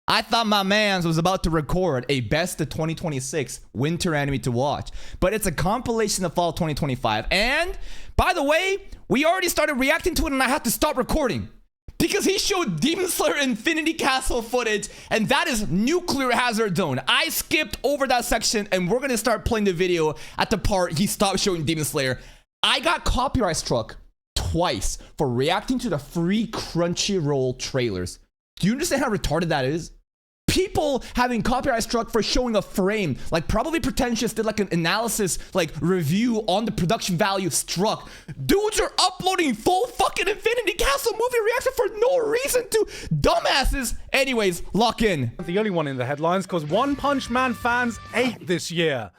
I thought my mans was about to record a best of 2026 winter anime to watch, but it's a compilation of fall 2025. And by the way, we already started reacting to it and I had to stop recording because he showed Demon Slayer Infinity Castle footage, and that is Nuclear Hazard Zone. I skipped over that section and we're gonna start playing the video at the part he stopped showing Demon Slayer. I got copyright struck twice for reacting to the free Crunchyroll trailers. Do you understand how retarded that is? People having copyright struck for showing a frame, like probably Pretentious did like an analysis, like review on the production value struck. Dudes are uploading full fucking Infinity Castle movie reaction for no reason to dumbasses. Anyways, lock in. The only one in the headlines because One Punch Man fans ate this year.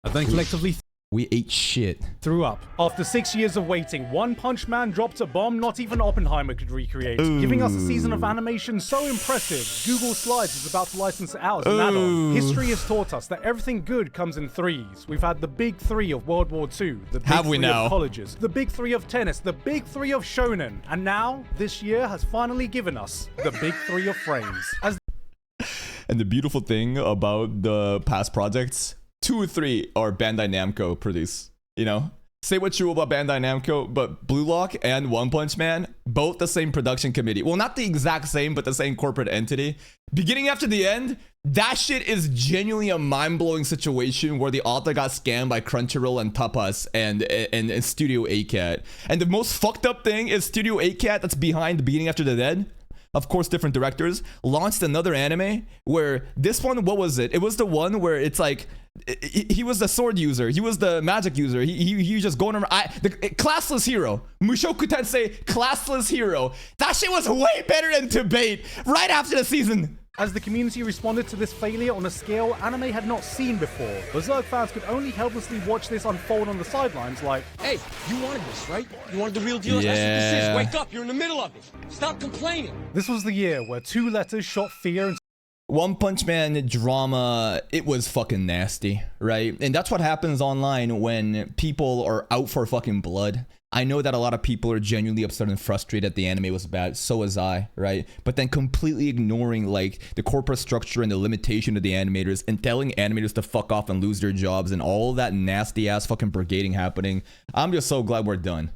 And then collectively we ate shit. Threw up. After 6 years of waiting, One Punch Man dropped a bomb not even Oppenheimer could recreate, giving us a season of animation so impressive, Google Slides is about to license it out as an add-on. History has taught us that everything good comes in threes. We've had the big three of World War II, the big three of colleges, the big three of tennis, the big three of shonen, and now, this year has finally given us the big three of frames. And the beautiful thing about the past projects, 2 or 3 are Bandai Namco produced, you know? Say what you will about Bandai Namco, but Blue Lock and One Punch Man, both the same production committee. Well, not the exact same, but the same corporate entity. Beginning after the end, that shit is genuinely a mind-blowing situation where the author got scammed by Crunchyroll and Tapas and Studio ACAT. And the most fucked up thing is Studio ACAT that's behind Beginning After the Dead. Of course, different directors launched another anime where this one, what was it? It was the one where it's like, he was the sword user. He was the magic user. He was just going around. The classless hero. Mushoku Tensei, classless hero. That shit was way better than Debate right after the season. As the community responded to this failure on a scale anime had not seen before, Berserk fans could only helplessly watch this unfold on the sidelines like, hey, you wanted this, right? You wanted the real deal? Yeah. That's what this is. Wake up, you're in the middle of it. Stop complaining. This was the year where 2 letters shot fear and One Punch Man drama, it was fucking nasty, right? And that's what happens online when people are out for fucking blood. I know that a lot of people are genuinely upset and frustrated that the anime was bad. So was I, right? But then completely ignoring like the corporate structure and the limitation of the animators and telling animators to fuck off and lose their jobs and all that nasty ass fucking brigading happening. I'm just so glad we're done.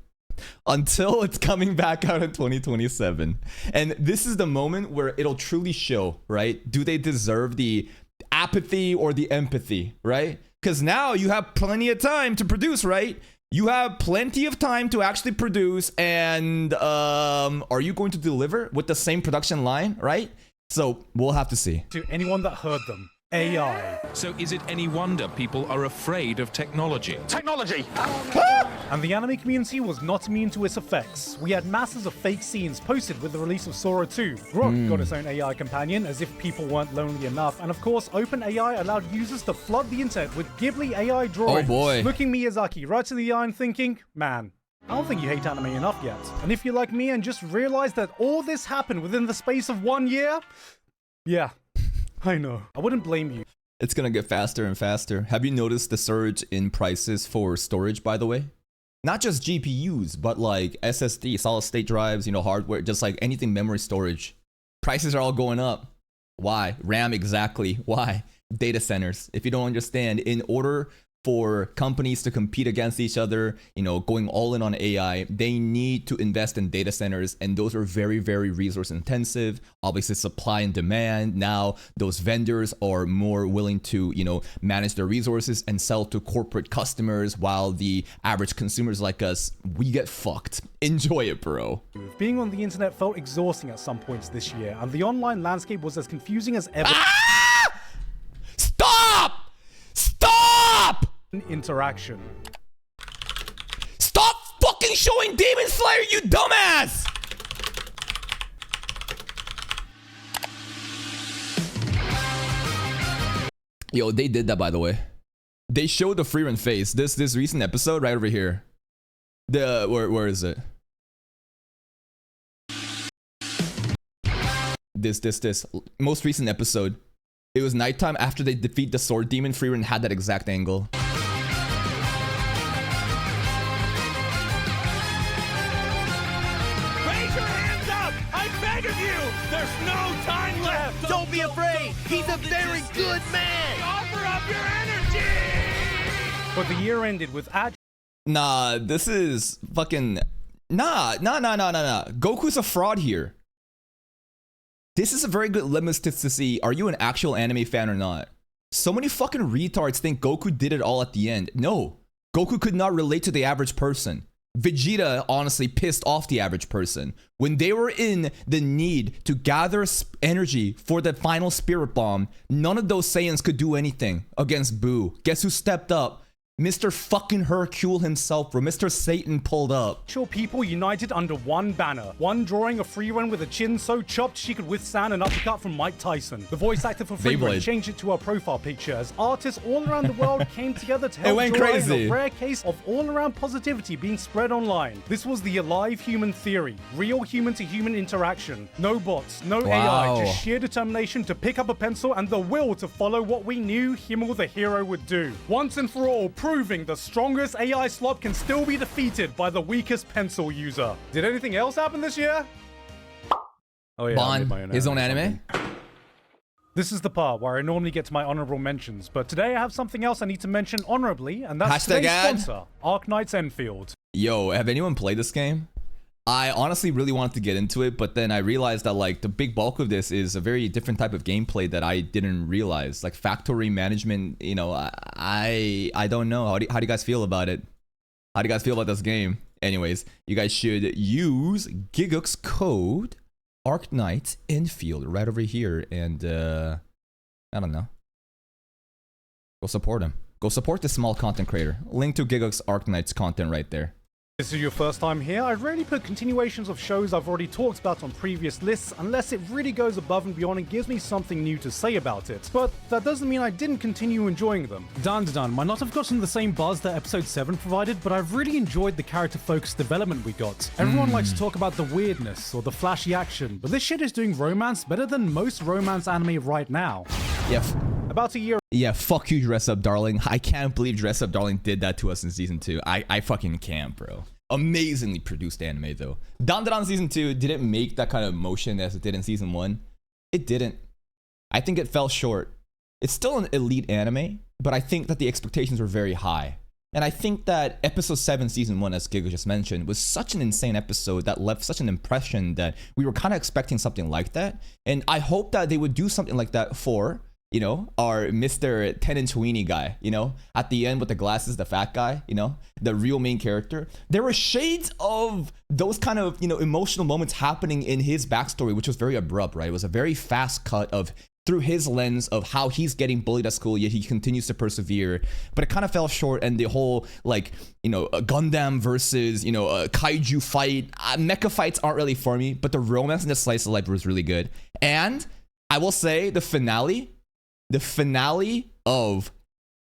Until it's coming back out in 2027. And this is the moment where it'll truly show, right? Do they deserve the apathy or the empathy, right? Because now you have plenty of time to produce, right? You have plenty of time to actually produce, and are you going to deliver with the same production line, right? So we'll have to see. to anyone that heard them. AI. So is it any wonder people are afraid of technology? Technology! And the anime community was not immune to its effects. We had masses of fake scenes posted with the release of Sora 2. Grok got its own AI companion, as if people weren't lonely enough. And of course, OpenAI allowed users to flood the internet with Ghibli AI drawings. Oh boy. Looking Miyazaki right to the eye and thinking, man, I don't think you hate anime enough yet. And if you're like me and just realized that all this happened within the space of 1 year, yeah, I know. I wouldn't blame you. It's gonna get faster and faster. Have you noticed the surge in prices for storage, by the way? Not just GPUs, but like SSD, solid state drives, you know, hardware, just like anything memory storage. Prices are all going up. Why? RAM, exactly. Why? Data centers. If you don't understand, in order for companies to compete against each other, you know, going all in on AI, they need to invest in data centers, and those are very, very resource intensive. Obviously, supply and demand. Now, those vendors are more willing to, you know, manage their resources and sell to corporate customers, while the average consumers like us, we get fucked. Enjoy it, bro. Being on the internet felt exhausting at some points this year, and the online landscape was as confusing as ever. Stop! Stop! Interaction. Stop fucking showing Demon Slayer, you dumbass! Yo, they did that, by the way. They showed the free run face. This recent episode right over here. Where is it? This most recent episode. It was nighttime after they defeat the sword demon. Free run had that exact angle. Raise your hands up! I beg of you! There's no time left! Don't Don't be afraid. He's a very good man. Offer up your energy. But the year ended with Nah, this is fucking... Nah. Goku's a fraud here. This is a very good litmus test to see, are you an actual anime fan or not? So many fucking retards think Goku did it all at the end. No, Goku could not relate to the average person. Vegeta honestly pissed off the average person. When they were in the need to gather energy for the final spirit bomb, none of those Saiyans could do anything against Boo. Guess who stepped up? Mr. fucking Hercule himself, bro. Mr. Satan pulled up. actual people united under one banner. One drawing a Freewen with a chin so chopped she could withstand an uppercut from Mike Tyson. The voice actor for Freewen changed it to her profile picture as artists all around the world came together to help draw a rare case of all-around positivity being spread online. This was the alive human theory. Real human-to-human interaction. No bots, no AI, just sheer determination to pick up a pencil and the will to follow what we knew Himmel the hero would do. Once and for all, proving the strongest AI slop can still be defeated by the weakest pencil user. Did anything else happen this year? Oh yeah, Bond, his own anime? This is the part where I normally get to my honorable mentions, but today I have something else I need to mention honorably, and that's today's sponsor, Arknights Enfield. Yo, have anyone played this game? I honestly really wanted to get into it, but then I realized that like the big bulk of this is a very different type of gameplay that I didn't realize. Like factory management, you know, I don't know. How do you guys feel about it? How do you guys feel about this game? Anyways, you guys should use Gigguk's code Arknights Enfield right over here, and I don't know. Go support him. Go support this small content creator. Link to Gigguk's Arknights content right there. This is your first time here, I rarely put continuations of shows I've already talked about on previous lists unless it really goes above and beyond and gives me something new to say about it. But that doesn't mean I didn't continue enjoying them. Dun might not have gotten the same buzz that episode 7 provided, but I've really enjoyed the character-focused development we got. Everyone likes to talk about the weirdness or the flashy action, but this shit is doing romance better than most romance anime right now. Yeah. About a year. Yeah, fuck you, Dress Up Darling. I can't believe Dress Up Darling did that to us in season 2. I fucking can't, bro. Amazingly produced anime, though. Dandadan season 2 didn't make that kind of motion as it did in season 1. It didn't. I think it fell short. It's still an elite anime, but I think that the expectations were very high. And I think that episode 7, season 1, as Gigguk just mentioned, was such an insane episode that left such an impression that we were kind of expecting something like that. And I hope that they would do something like that for, you know, our Mr. 10-inch weenie guy, you know, at the end with the glasses, the fat guy, you know, the real main character. There were shades of those kind of, you know, emotional moments happening in his backstory, which was very abrupt, right? It was a very fast cut of through his lens of how he's getting bullied at school, yet he continues to persevere. But it kind of fell short, and the whole, like, you know, a Gundam versus, you know, a kaiju fight. Mecha fights aren't really for me, but the romance in the slice of life was really good. And I will say the finale of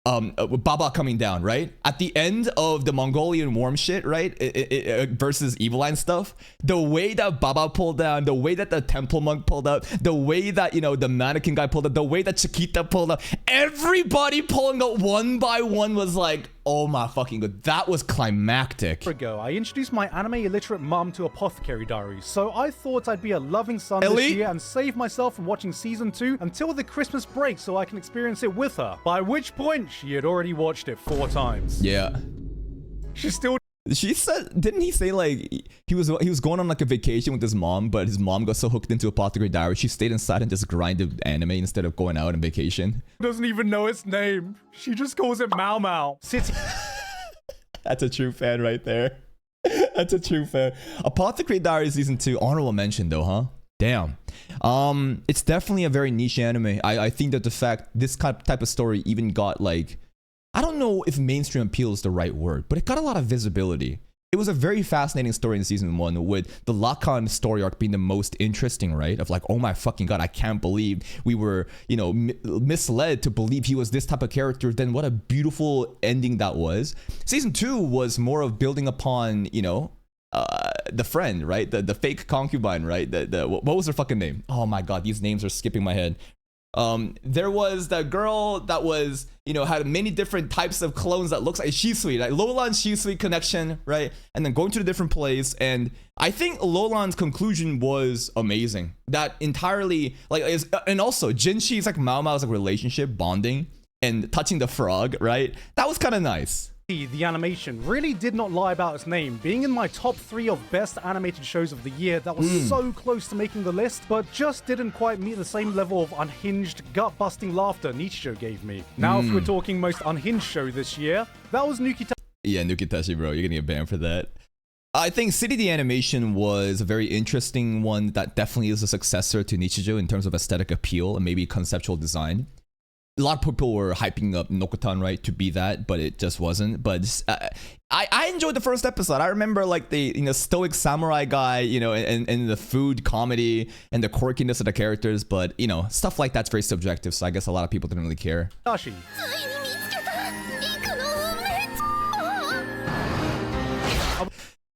Baba coming down, right? At the end of the Mongolian worm shit, right? Versus Evil Line stuff. The way that Baba pulled down, the way that the temple monk pulled out, the way that, you know, the mannequin guy pulled out, the way that Chiquita pulled out, everybody pulling out one by one was like, oh my fucking god, that was climactic. Ago, I introduced my anime illiterate mum to Apothecary Diaries, so I thought I'd be a loving son this year and save myself from watching season 2 until the Christmas break so I can experience it with her. By which point, she had already watched it 4 times. Yeah. She said, didn't he say like he was going on like a vacation with his mom, but his mom got so hooked into Apothecary Diaries, she stayed inside and just grinded anime instead of going out on vacation. Doesn't even know its name. She just calls it Mau Mau. That's a true fan right there. That's a true fan. Apothecary Diaries season 2, honorable mention though, huh? Damn. It's definitely a very niche anime. I think that the fact this type of story even got like, I don't know if mainstream appeal is the right word, but it got a lot of visibility. It was a very fascinating story in season 1, with the Lacan story arc being the most interesting, right? Of like, oh my fucking god, I can't believe we were, you know, misled to believe he was this type of character. Then what a beautiful ending that was. Season 2 was more of building upon, you know, the friend, right? The fake concubine, right? What was her fucking name? Oh my god, these names are skipping my head. There was the girl that was, you know, had many different types of clones that looks like Shisui, like Lola and Shisui connection, right? And then going to a different place. And I think Lolan's conclusion was amazing. That entirely, like, and also Jinshi's like Mao Mao's like relationship bonding and touching the frog, right? That was kind of nice. The animation really did not lie about its name, being in my top 3 of best animated shows of the year that was so close to making the list, but just didn't quite meet the same level of unhinged, gut-busting laughter Nichijou gave me. Now, if we're talking most unhinged show this year, that was Nukitashi. Yeah, Nukitashi, bro, you're gonna get banned for that. I think City the Animation was a very interesting one that definitely is a successor to Nichijou in terms of aesthetic appeal and maybe conceptual design. A lot of people were hyping up Nokotan, right, to be that, but it just wasn't. But I enjoyed the first episode. I remember like the, you know, stoic samurai guy, you know, and the food comedy and the quirkiness of the characters. But, you know, stuff like that's very subjective. So I guess a lot of people didn't really care.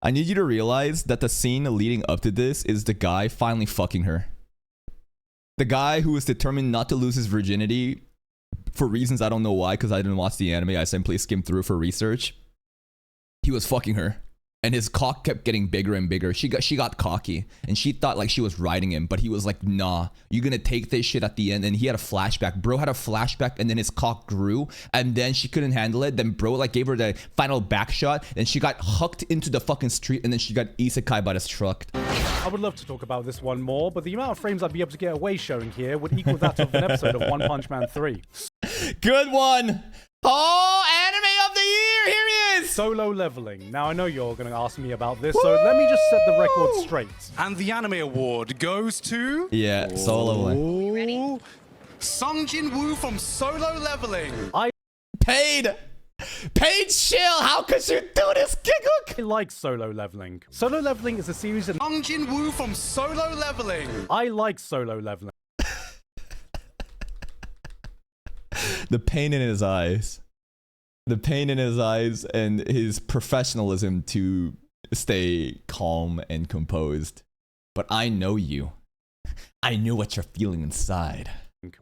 I need you to realize that the scene leading up to this is the guy finally fucking her. The guy who was determined not to lose his virginity for reasons I don't know why, because I didn't watch the anime. I simply skimmed through for research. He was fucking her, and his cock kept getting bigger and bigger. She got cocky, and she thought like she was riding him, but he was like, nah, you're gonna take this shit at the end. And he had a flashback. Bro had a flashback, and then his cock grew, and then she couldn't handle it. Then bro like gave her the final back shot, and she got hucked into the fucking street, and then she got isekai by this truck. I would love to talk about this one more, but the amount of frames I'd be able to get away showing here would equal that of an episode of One Punch Man 3. Good one. Oh, anime of the year. Here he is. Solo Leveling. Now, I know you're going to ask me about this, so let me just set the record straight. And the anime award goes to... Yeah, Solo Leveling. You ready? Sung Jin Woo from Solo Leveling. Paid chill. How could you do this, Gigguk? I like Solo Leveling. Solo Leveling is a series that... Sung Jin Woo from Solo Leveling. I like Solo Leveling. The pain in his eyes. The pain in his eyes and his professionalism to stay calm and composed. But I know you. I know what you're feeling inside.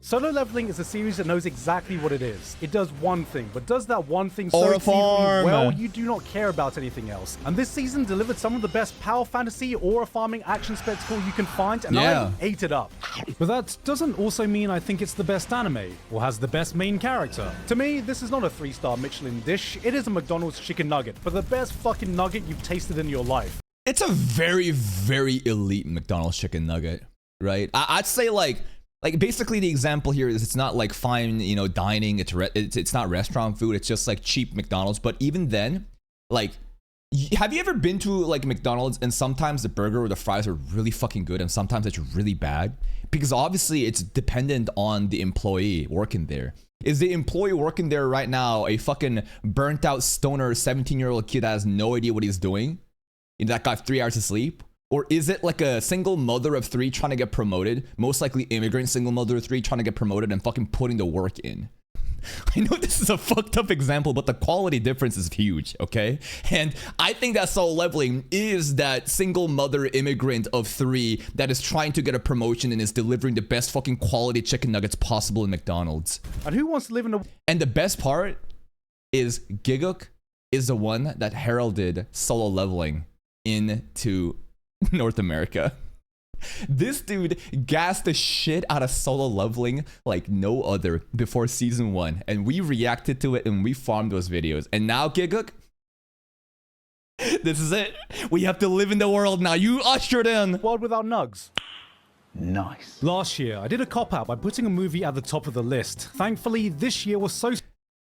Solo Leveling is a series that knows exactly what it is. It does one thing, but does that one thing so Or a exceedingly farm. well, you do not care about anything else. And this season delivered some of the best power fantasy or a farming action spectacle you can find, and Yeah. I ate it up. But that doesn't also mean I think it's the best anime, or has the best main character. To me, this is not a 3-star Michelin dish, it is a McDonald's chicken nugget, but the best fucking nugget you've tasted in your life. It's a very, very elite McDonald's chicken nugget, right? I'd say like basically the example here is it's not like fine, you know, dining. It's not restaurant food. It's just like cheap McDonald's. But even then, like, have you ever been to like McDonald's and sometimes the burger or the fries are really fucking good and sometimes it's really bad? Because obviously it's dependent on the employee working there. Is the employee working there right now a fucking burnt out stoner 17-year-old kid that has no idea what he's doing? That got 3 hours of sleep? Or is it like a single mother of 3 trying to get promoted? Most likely immigrant single mother of 3 trying to get promoted and fucking putting the work in. I know this is a fucked up example, but the quality difference is huge, okay? And I think that Solo Leveling is that single mother immigrant of 3 that is trying to get a promotion and is delivering the best fucking quality chicken nuggets possible in McDonald's. And who wants to live in a... And the best part is Gigguk is the one that heralded Solo Leveling into North America. This dude gassed the shit out of Solo Leveling like no other before season 1, and we reacted to it and we farmed those videos. And now Gigguk, this is it. We have to live in the world now. You ushered in. world without nugs. Nice. Last year, I did a cop-out by putting a movie at the top of the list. Thankfully, this year was so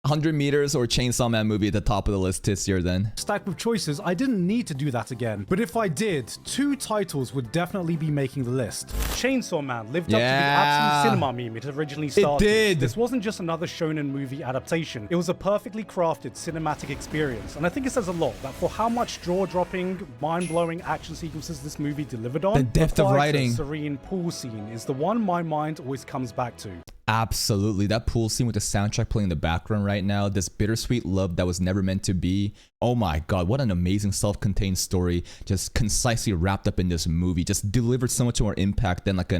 100 Meters or Chainsaw Man movie at the top of the list this year then. stacked with choices, I didn't need to do that again. But if I did, 2 titles would definitely be making the list. Chainsaw Man lived up to the absolute cinema meme it originally started. It did. This wasn't just another shonen movie adaptation. It was a perfectly crafted cinematic experience. And I think it says a lot that for how much jaw-dropping, mind-blowing action sequences this movie delivered on, The depth of quieter, writing. serene pool scene is the one my mind always comes back to. Absolutely. That pool scene with the soundtrack playing in the background right now, this bittersweet love that was never meant to be. Oh my God, what an amazing self-contained story, just concisely wrapped up in this movie. Just delivered so much more impact than like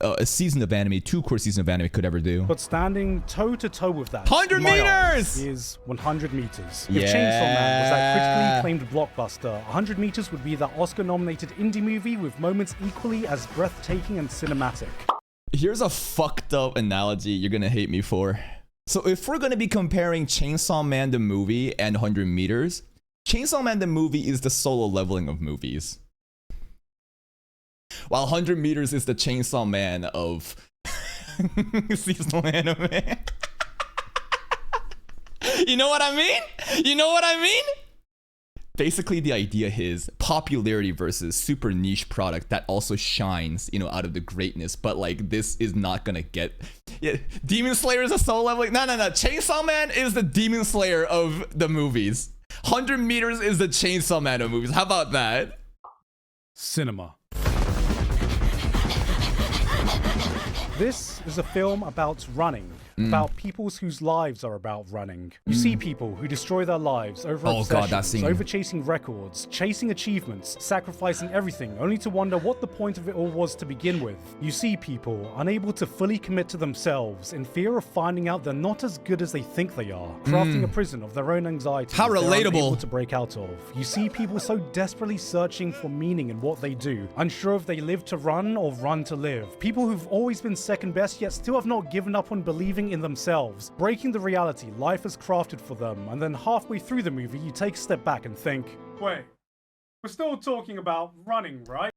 a season of anime, 2-course season of anime could ever do. But standing toe to toe with that, 100 in my eyes, meters! is 100 meters. Yeah. If Chainsaw Man was that critically acclaimed blockbuster, 100 meters would be that Oscar-nominated indie movie with moments equally as breathtaking and cinematic. Here's a fucked up analogy you're gonna hate me for. So if we're gonna be comparing Chainsaw Man the movie and 100 meters, Chainsaw Man the movie is the solo leveling of movies, while 100 meters is the Chainsaw Man of seasonal anime. You know what I mean? You know what I mean? Basically, the idea is popularity versus super niche product that also shines, you know, out of the greatness. But like, this is not gonna get. Yeah, Demon Slayer is a solo leveling. No. Chainsaw Man is the Demon Slayer of the movies. 100 meters is the Chainsaw Man of movies. How about that? Cinema. This is a film about running, about people whose lives are about running. You see people who destroy their lives over obsessions, over chasing records, chasing achievements, sacrificing everything, only to wonder what the point of it all was to begin with. You see people unable to fully commit to themselves in fear of finding out they're not as good as they think they are, crafting a prison of their own anxieties How they're relatable. unable to break out of. You see people so desperately searching for meaning in what they do, unsure if they live to run or run to live. People who've always been second best yet still have not given up on believing in themselves, breaking the reality life has crafted for them, and then halfway through the movie you take a step back and think, wait, we're still talking about running, right?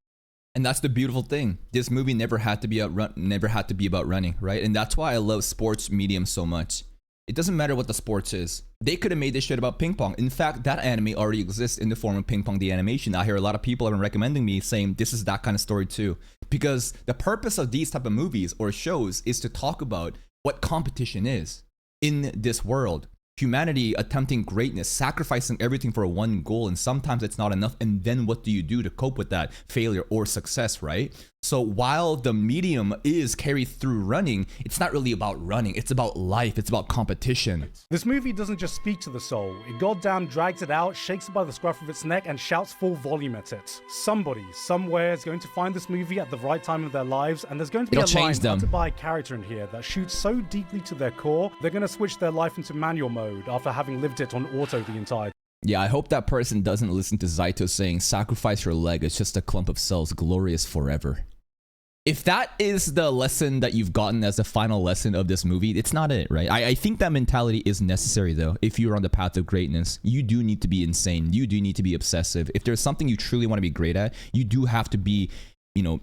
And that's the beautiful thing. This movie never had to be about running, right? And that's why I love sports medium so much. It doesn't matter what the sports is. They could have made this shit about ping pong. In fact, that anime already exists in the form of Ping Pong the animation. I hear a lot of people have been recommending me saying this is that kind of story too. Because the purpose of these type of movies or shows is to talk about what competition is in this world. Humanity attempting greatness, sacrificing everything for one goal, and sometimes it's not enough. And then what do you do to cope with that failure or success, right? So while the medium is carried through running, it's not really about running. It's about life. It's about competition. This movie doesn't just speak to the soul. It goddamn drags it out, shakes it by the scruff of its neck, and shouts full volume at it. Somebody, somewhere is going to find this movie at the right time of their lives, and there's going to be a line uttered by a character in here that shoots so deeply to their core, they're going to switch their life into manual mode after having lived it on auto the entire time. Yeah, I hope that person doesn't listen to Zaito saying, sacrifice your leg, it's just a clump of cells, glorious forever. If that is the lesson that you've gotten as the final lesson of this movie, it's not it, right? I think that mentality is necessary, though. If you're on the path of greatness, you do need to be insane. You do need to be obsessive. If there's something you truly want to be great at, you do have to be, you know,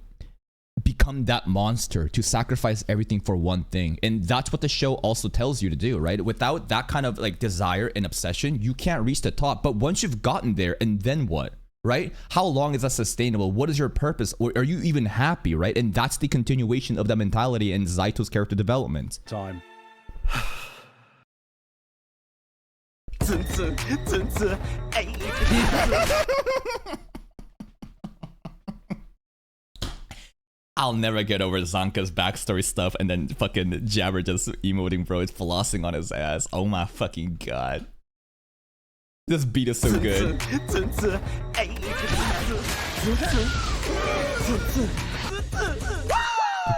become that monster to sacrifice everything for one thing. And that's what the show also tells you to do, right? Without that kind of like desire and obsession, you can't reach the top. But once you've gotten there, and then what? Right? How long is that sustainable? What is your purpose? Or are you even happy, right? And that's the continuation of that mentality and Zaito's character development. Time. I'll never get over Zanka's backstory stuff and then fucking Jabber just emoting, bro. It's flossing on his ass. Oh my fucking god. This beat is so good.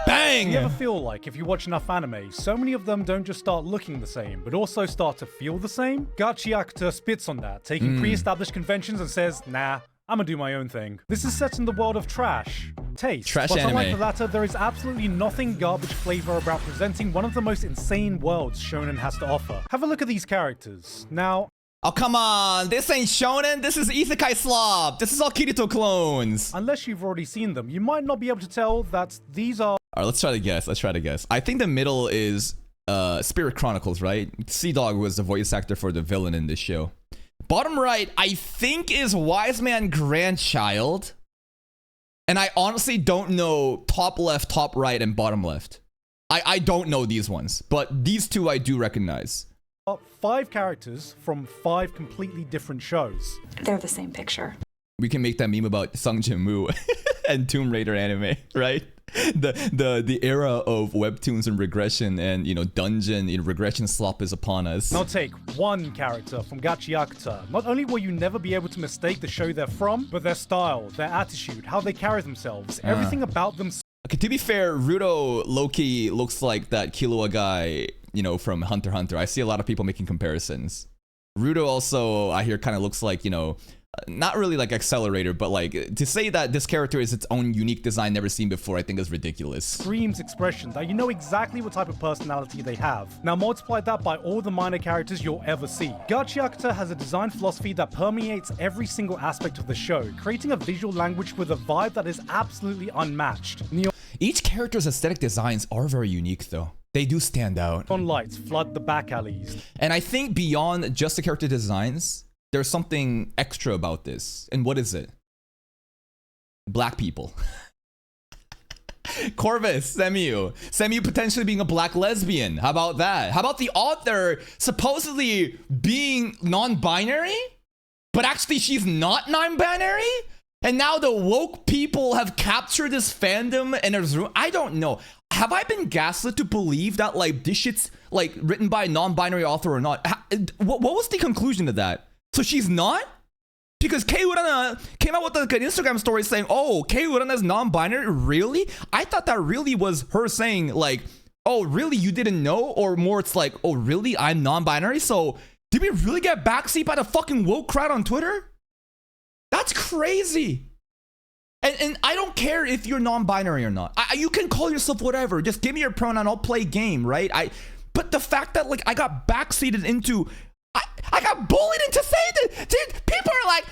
Bang! You ever feel like if you watch enough anime, so many of them don't just start looking the same, but also start to feel the same? Gachiakta spits on that, taking pre-established conventions and says, nah, I'm gonna do my own thing. This is set in the world of trash. Taste. Trash but anime. unlike the latter, there is absolutely nothing garbage flavor about presenting one of the most insane worlds Shonen has to offer. Have a look at these characters. Now, oh, come on. This ain't shonen. This is Isekai Slob. This is all Kirito clones. unless you've already seen them, you might not be able to tell that these are All right, let's try to guess. I think the middle is Spirit Chronicles, right? Sea-Dog was the voice actor for the villain in this show. Bottom right, I think is Wise Man Grandchild. And I honestly don't know top left, top right, and bottom left. I don't know these ones, but these two I do recognize. 5 characters from 5 completely different shows. They're the same picture. We can make that meme about Sung Jin Woo and Tomb Raider anime, right? The era of webtoons and regression and, you know, dungeon and regression slop is upon us. Now take one character from Gigguk. Not only will you never be able to mistake the show they're from, but their style, their attitude, how they carry themselves, everything about them. Okay, to be fair, Rudo Loki looks like that Killua guy, you know, from Hunter x Hunter. I see a lot of people making comparisons. Rudo also, I hear, kind of looks like, you know, not really like Accelerator, but like to say that this character is its own unique design never seen before, I think is ridiculous. Screams expression that you know exactly what type of personality they have. Now multiply that by all the minor characters you'll ever see. Gigguk has a design philosophy that permeates every single aspect of the show, creating a visual language with a vibe that is absolutely unmatched. Each character's aesthetic designs are very unique though. They do stand out. Neon lights flood the back alleys. And I think beyond just the character designs, there's something extra about this. And what is it? Black people. Corvus, Semu potentially being a black lesbian. How about that? How about the author supposedly being non-binary? But actually she's not non-binary? And now the woke people have captured this fandom and there's room. I don't know. Have I been gaslit to believe that like this shit's like written by a non-binary author or not? What was the conclusion to that? So she's not? Because Kei Urana came out with like an Instagram story saying, oh, Kei Urana is non-binary? Really? I thought that really was her saying like, oh, really? You didn't know? Or more it's like, oh, really? I'm non-binary? So did we really get backseat by the fucking woke crowd on Twitter? That's crazy. And I don't care if you're non-binary or not. You can call yourself whatever. Just give me your pronoun. I'll play game, right? But the fact that like I got backseated into... I got bullied into saying that. Dude, people are like,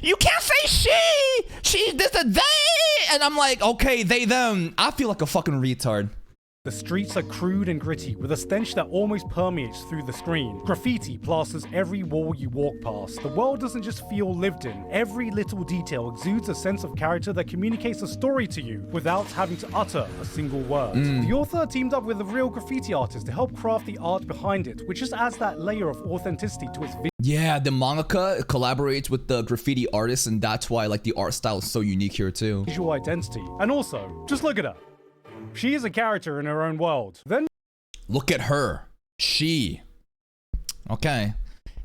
you can't say she, this, a they. And I'm like, okay, they, them. I feel like a fucking retard. The streets are crude and gritty, with a stench that almost permeates through the screen. Graffiti plasters every wall you walk past. The world doesn't just feel lived in. Every little detail exudes a sense of character that communicates a story to you without having to utter a single word. The author teamed up with a real graffiti artist to help craft the art behind it, which just adds that layer of authenticity to its Yeah, the mangaka collaborates with the graffiti artist, and that's why like the art style is so unique here too. visual identity. And also, just look at her. She is a character in her own world. Then look at her. She. Okay.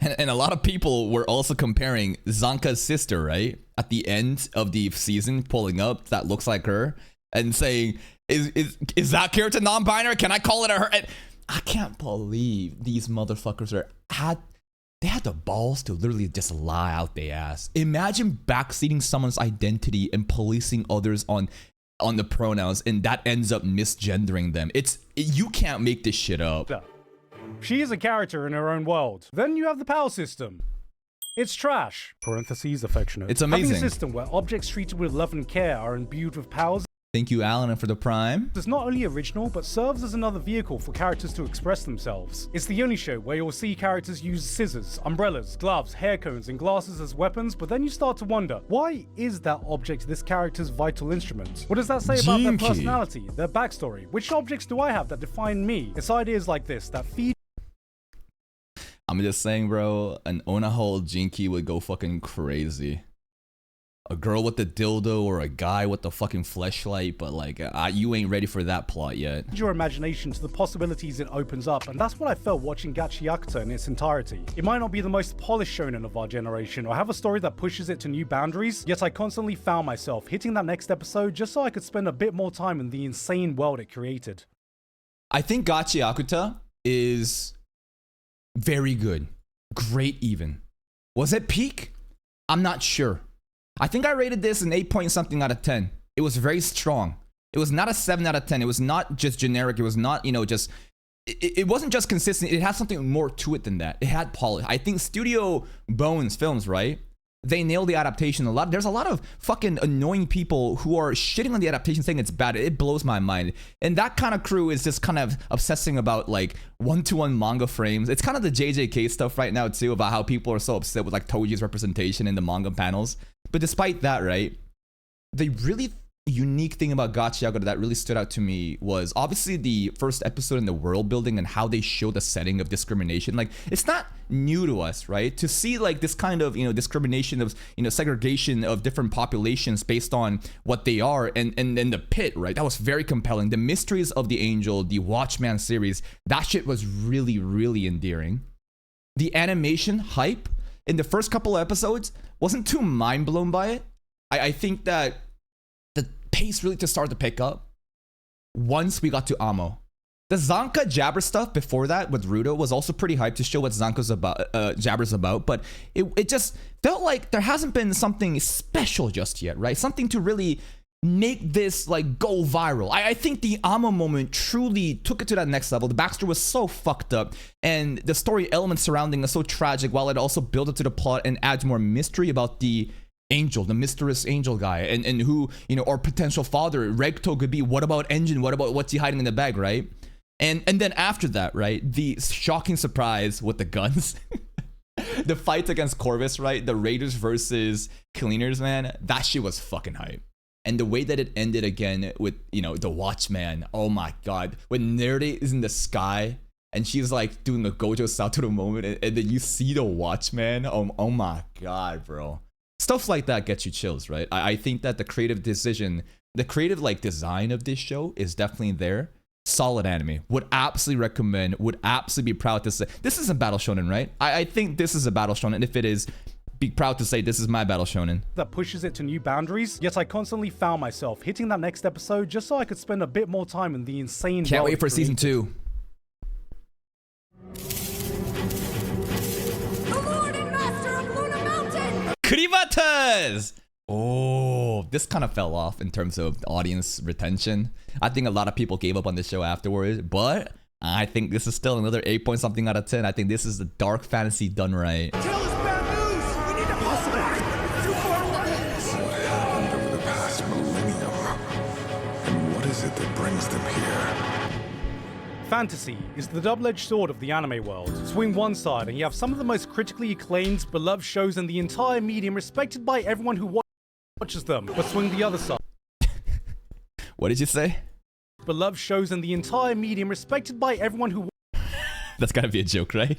And a lot of people were also comparing Zanka's sister, right? At the end of the season, pulling up that looks like her and saying, is that character non-binary? Can I call it a her? And I can't believe these motherfuckers they had the balls to literally just lie out their ass. Imagine backseating someone's identity and policing others on the pronouns, and that ends up misgendering them. You can't make this shit up. she is a character in her own world. Then you have the power system. It's trash. Parentheses affectionate. It's amazing. Having a system where objects treated with love and care are imbued with powers. Thank you, Alan, for the prime. It's not only original, but serves as another vehicle for characters to express themselves. It's the only show where you'll see characters use scissors, umbrellas, gloves, hair cones, and glasses as weapons, but then you start to wonder, why is that object this character's vital instrument? What does that say about their personality, their backstory? Which objects do I have that define me? It's ideas like this that feed. I'm just saying, bro, an Onahol Jinky would go fucking crazy. A girl with the dildo or a guy with the fucking fleshlight, but like, you ain't ready for that plot yet. Your imagination to the possibilities it opens up, and that's what I felt watching Gigguk in its entirety. It might not be the most polished shonen of our generation, or have a story that pushes it to new boundaries, yet I constantly found myself hitting that next episode just so I could spend a bit more time in the insane world it created. I think Gachiakuta is very good. Great even. Was it peak? I'm not sure. I think I rated this an 8 point something out of 10. It was very strong. It was not a 7 out of 10. It was not just generic. It was not, just... It wasn't just consistent. It had something more to it than that. It had polish. I think Studio Bones Films, right? They nailed the adaptation a lot. There's a lot of fucking annoying people who are shitting on the adaptation saying it's bad. It blows my mind. And that kind of crew is just kind of obsessing about like one-to-one manga frames. It's kind of the JJK stuff right now too, about how people are so upset with like Toji's representation in the manga panels. But despite that, right, the really unique thing about Gachiakuta that really stood out to me was obviously the first episode in the world building and how they show the setting of discrimination. Like, it's not new to us, right? To see like this kind of, discrimination of, segregation of different populations based on what they are, and then the pit, right? That was very compelling. The Mysteries of the Angel, the Watchman series, that shit was really, really endearing. The animation hype in the first couple of episodes wasn't too mind blown by it. I think that the pace really just started to pick up once we got to Amo. The Zanka Jabber stuff before that with Rudo was also pretty hyped to show what Zanka's about, Jabber's about, but it just felt like there hasn't been something special just yet, right? Something to really make this like go viral. I think the Amo moment truly took it to that next level. The backstory was so fucked up, and the story elements surrounding it so tragic, while it also built it to the plot and adds more mystery about the angel, the mysterious angel guy, and who, our potential father Regto could be. What about Engine? What about what's he hiding in the bag, right? And then after that, right, the shocking surprise with the guns. The fight against Corvus, right? The Raiders versus Cleaners, man. That shit was fucking hype. And the way that it ended again with, the Watchman. Oh my god. When Nerdy is in the sky and she's like doing the Gojo Sato moment, and then you see the Watchman. Oh my god, bro. Stuff like that gets you chills, right? I think that the creative decision, the creative like design of this show is definitely there. Solid anime. Would absolutely recommend, would absolutely be proud to say. This isn't Battle Shonen, right? I think this is a Battle Shonen. If it is, be proud to say this is my Battle Shonen. That pushes it to new boundaries, yet I constantly found myself hitting that next episode just so I could spend a bit more time in the insane Can't world wait for it season created. 2. The Lord and Master of Luna Mountain! Krivatas! Oh, this kind of fell off in terms of audience retention. I think a lot of people gave up on the show afterwards, but I think this is still another 8 point something out of 10. I think this is the dark fantasy done right. Tell us bad news! We need to hustle back! Too far away! What happened over the past millennium? And what is it that brings them here? Fantasy is the double-edged sword of the anime world. Swing one side and you have some of the most critically acclaimed, beloved shows in the entire medium, respected by everyone who watches them. But swing the other side. What did you say? Beloved shows in the entire medium, respected by everyone who That's gotta be a joke, right?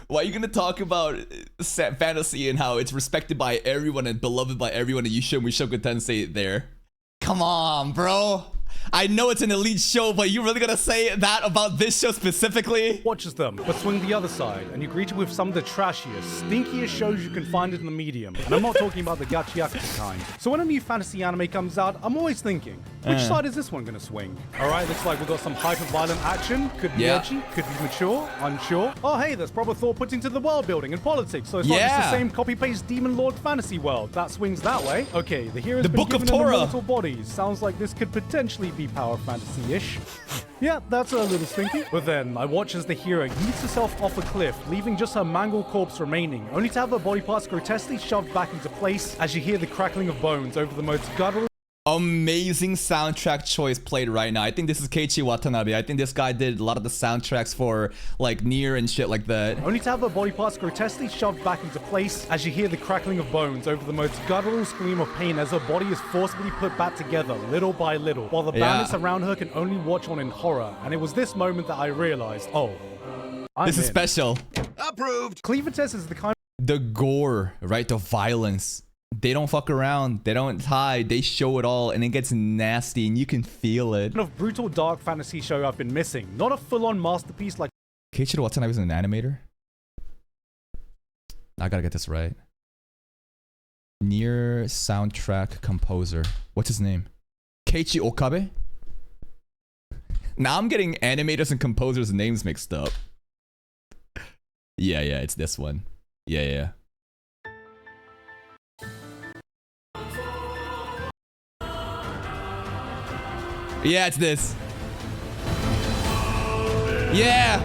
Why are you gonna talk about fantasy and how it's respected by everyone and beloved by everyone, and you show Mushoku Tensei there? Come on, bro. I know it's an elite show, but you really gonna say that about this show specifically? watches them. But swing the other side and you're greeted with some of the trashiest, stinkiest shows you can find in the medium. And I'm not talking about the gachiaku kind. So when a new fantasy anime comes out, I'm always thinking, which side is this one gonna swing? Alright, looks like we've got some hyper-violent action. Could be edgy, could be mature, unsure. Oh hey, there's proper thought put into the world building and politics, so it's not just the same copy-paste Demon Lord fantasy world. That swings that way. Okay, the hero's been Book of given an Torah. immortal bodies. Sounds like this could potentially be power fantasy-ish. Yeah, that's a little stinky. But then, I watch as the hero yeets herself off a cliff, leaving just her mangled corpse remaining, only to have her body parts grotesquely shoved back into place as you hear the crackling of bones over the most guttural Amazing soundtrack choice played right now. I think this is Keiichi Watanabe. I think this guy did a lot of the soundtracks for like Nier and shit like that. only to have her body parts grotesquely shoved back into place as you hear the crackling of bones over the most guttural scream of pain as her body is forcibly put back together little by little, while the bandits around her can only watch on in horror. And it was this moment that I realized, This is special. Approved! Cleaver-test is the kind The gore, right? The violence. They don't fuck around. They don't hide. They show it all, and it gets nasty, and you can feel it. of brutal dark fantasy show I've been missing. Not a full-on masterpiece like Keiichiro Watanabe is an animator. I gotta get this right. Nier soundtrack composer. What's his name? Keiichi Okabe? Now I'm getting animators and composers' names mixed up. Yeah, it's this one. Yeah. Yeah, it's this. Yeah.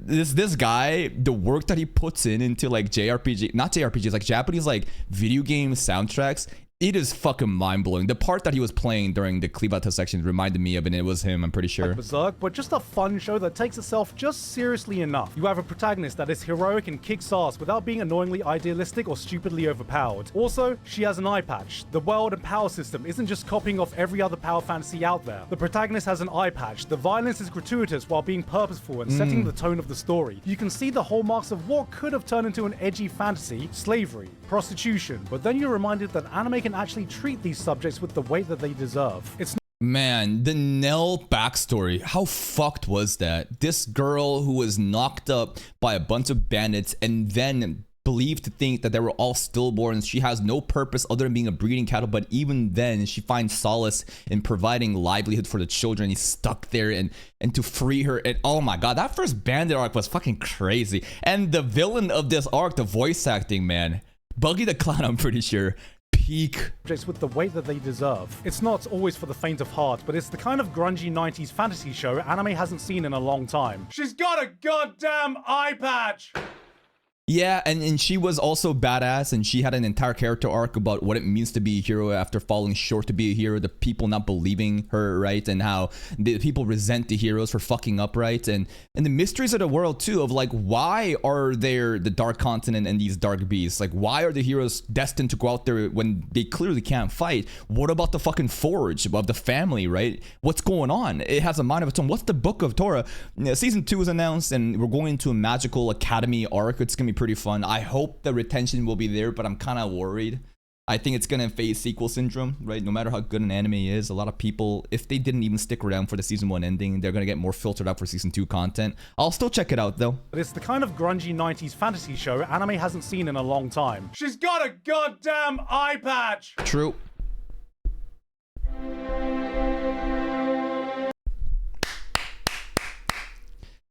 This guy, the work that he puts into like JRPG, not JRPGs, like Japanese like video game soundtracks It is fucking mind-blowing. The part that he was playing during the Klebata section reminded me of it, and it was him, I'm pretty sure. Berserk, but just a fun show that takes itself just seriously enough. You have a protagonist that is heroic and kicks ass without being annoyingly idealistic or stupidly overpowered. Also, she has an eye patch. The world and power system isn't just copying off every other power fantasy out there. The protagonist has an eye patch. The violence is gratuitous while being purposeful and setting the tone of the story. You can see the hallmarks of what could have turned into an edgy fantasy, slavery, prostitution, but then you're reminded that anime can actually treat these subjects with the weight that they deserve. It's Man, the Nell backstory, how fucked was that? This girl who was knocked up by a bunch of bandits and then believed to think that they were all stillborns. She has no purpose other than being a breeding cattle, but even then she finds solace in providing livelihood for the children. He's stuck there and to free her. And oh my god, that first bandit arc was fucking crazy. And the villain of this arc, the voice acting, man, Buggy the Clown, I'm pretty sure, peak. With the weight that they deserve. It's not always for the faint of heart, but it's the kind of grungy 90s fantasy show anime hasn't seen in a long time. She's got a goddamn eye patch! Yeah, and she was also badass, and she had an entire character arc about what it means to be a hero after falling short to be a hero, the people not believing her, right, and how the people resent the heroes for fucking up, right, and the mysteries of the world too, of like, why are there the dark continent and these dark beasts? Like, why are the heroes destined to go out there when they clearly can't fight? What about the fucking forge of the family, right? What's going on? It has a mind of its own. What's the Book of Torah? Season 2 is announced, and we're going into a magical academy arc. It's gonna be pretty fun. I hope the retention will be there, but I'm kind of worried. I think it's gonna face sequel syndrome, right? No matter how good an anime is, a lot of people, if they didn't even stick around for the season 1 ending, they're gonna get more filtered out for season 2 content. I'll still check it out though. But it's the kind of grungy 90s fantasy show anime hasn't seen in a long time. She's got a goddamn eye patch! True.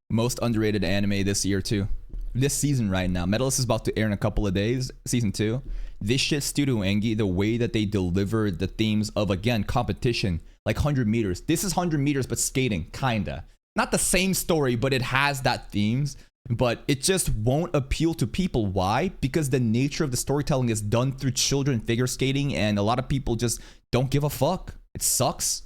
Most underrated anime this year too. This season right now. Medalist is about to air in a couple of days. Season 2. This shit, Studio Engi, the way that they delivered the themes of, again, competition, like 100 meters. This is 100 meters, but skating, kinda. Not the same story, but it has that themes. But it just won't appeal to people. Why? Because the nature of the storytelling is done through children figure skating, and a lot of people just don't give a fuck. It sucks.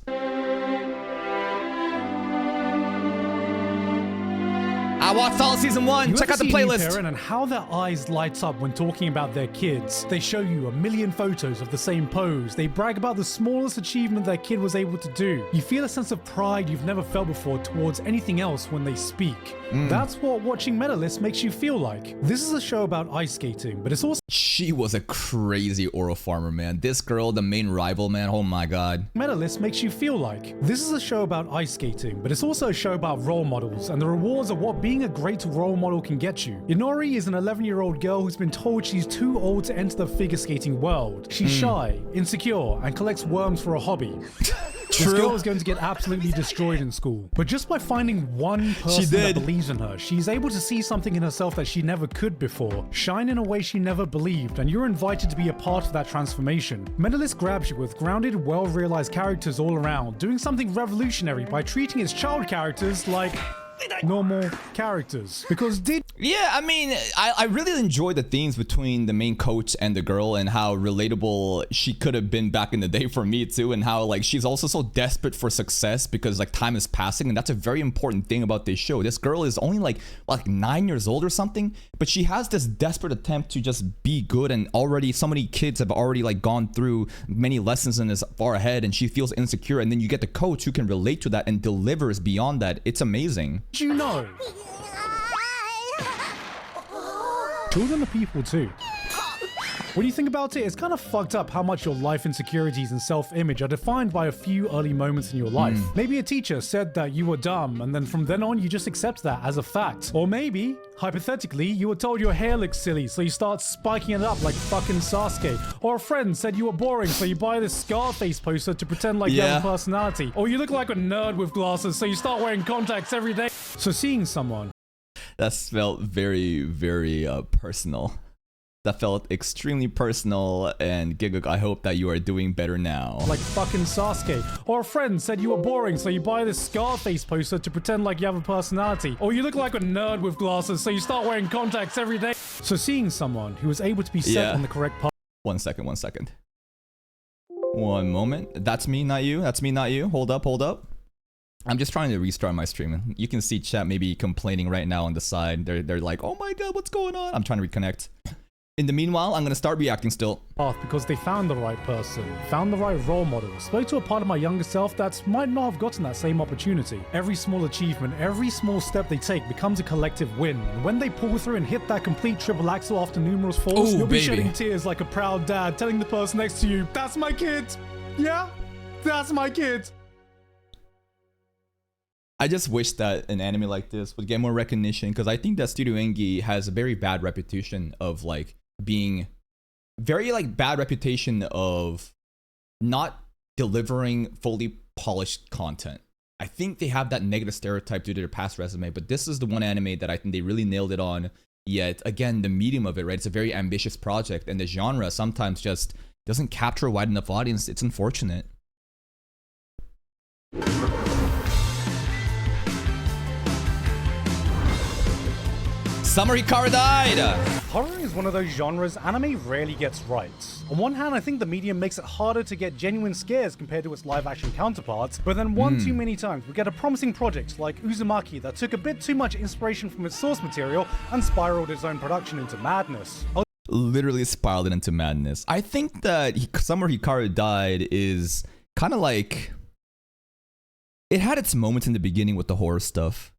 I watched all of season 1. Check out the playlist. Parent and how their eyes light up when talking about their kids. They show you a million photos of the same pose. They brag about the smallest achievement their kid was able to do. You feel a sense of pride you've never felt before towards anything else when they speak. That's what watching Medalist makes you feel like. This is a show about ice skating, but it's also... She was a crazy oral farmer, man. This girl, the main rival, man. Oh my god. Medalist makes you feel like. This is a show about ice skating, but it's also a show about role models and the rewards of what being a great role model can get you. Inori is an 11-year-old girl who's been told she's too old to enter the figure skating world. She's shy, insecure, and collects worms for a hobby. This girl is going to get absolutely destroyed in school. But just by finding one person that believes in her, she's able to see something in herself that she never could before, shine in a way she never believed, and you're invited to be a part of that transformation. Medalist grabs you with grounded, well-realized characters all around, doing something revolutionary by treating its child characters like normal characters. Because yeah, I mean, I really enjoyed the themes between the main coach and the girl, and how relatable she could have been back in the day for me too, and how like she's also so desperate for success because like time is passing, and that's a very important thing about this show. This girl is only like 9 years old or something, but she has this desperate attempt to just be good, and already so many kids have already like gone through many lessons and is far ahead, and she feels insecure, and then you get the coach who can relate to that and delivers beyond that. It's amazing. you know, children are people too. When you think about it, it's kind of fucked up how much your life insecurities and self-image are defined by a few early moments in your life. Maybe a teacher said that you were dumb, and then from then on you just accept that as a fact. Or maybe, hypothetically, you were told your hair looks silly, so you start spiking it up like fucking Sasuke. Or a friend said you were boring, so you buy this Scarface poster to pretend like you have a personality. Or you look like a nerd with glasses, so you start wearing contacts every day. So seeing someone... That felt very, very personal. That felt extremely personal, and Gigguk, I hope that you are doing better now. Like fucking Sasuke. Or a friend said you were boring, so you buy this Scarface poster to pretend like you have a personality. Or you look like a nerd with glasses, so you start wearing contacts every day. So seeing someone who was able to be set on the correct path. 1 second. One moment. That's me, not you. That's me, not you. Hold up, hold up. I'm just trying to restart my stream. You can see chat maybe complaining right now on the side. They're like, oh my god, what's going on? I'm trying to reconnect. In the meanwhile, I'm gonna start reacting still. Path because they found the right person, found the right role model, spoke to a part of my younger self that might not have gotten that same opportunity. Every small achievement, every small step they take becomes a collective win. And when they pull through and hit that complete triple axel after numerous falls, Ooh, you'll be baby. shedding tears like a proud dad, telling the person next to you, that's my kid. Yeah, that's my kid. I just wish that an anime like this would get more recognition, because I think that Studio Engi has a very bad reputation of like being very like bad reputation of not delivering fully polished content. I think they have that negative stereotype due to their past resume, but this is the one anime that I think they really nailed it on. Yet again, the medium of it, right? It's a very ambitious project, and the genre sometimes just doesn't capture a wide enough audience. It's unfortunate. Summer Hikaru died! Horror is one of those genres anime rarely gets right. On one hand, I think the medium makes it harder to get genuine scares compared to its live-action counterparts, but then one too many times we get a promising project like Uzumaki that took a bit too much inspiration from its source material and spiraled its own production into madness. Literally spiraled it into madness. I think that Summer Hikaru died is kind of like... It had its moments in the beginning with the horror stuff.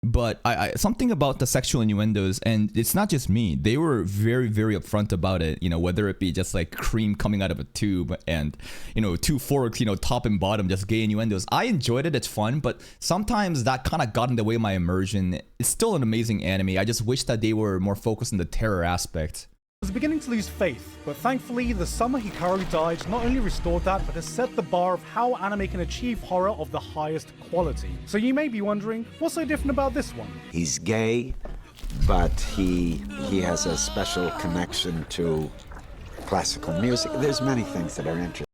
But I something about the sexual innuendos, and it's not just me, they were very, very upfront about it, you know, whether it be just like cream coming out of a tube and, you know, two forks, you know, top and bottom, just gay innuendos. I enjoyed it, it's fun, but sometimes that kind of got in the way of my immersion. It's still an amazing anime. I just wish that they were more focused on the terror aspect. I was beginning to lose faith, but thankfully the Summer Hikaru died not only restored that, but has set the bar of how anime can achieve horror of the highest quality. So you may be wondering, what's so different about this one? He's gay, but he has a special connection to classical music. There's many things that are interesting.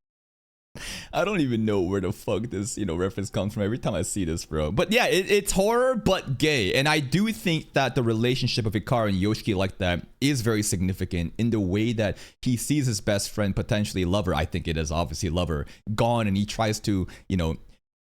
I don't even know where the fuck this, you know, reference comes from every time I see this, bro. But yeah, it's horror, but gay. And I do think that the relationship of Hikaru and Yoshiki like that is very significant in the way that he sees his best friend, potentially lover, I think it is obviously lover, gone, and he tries to, you know,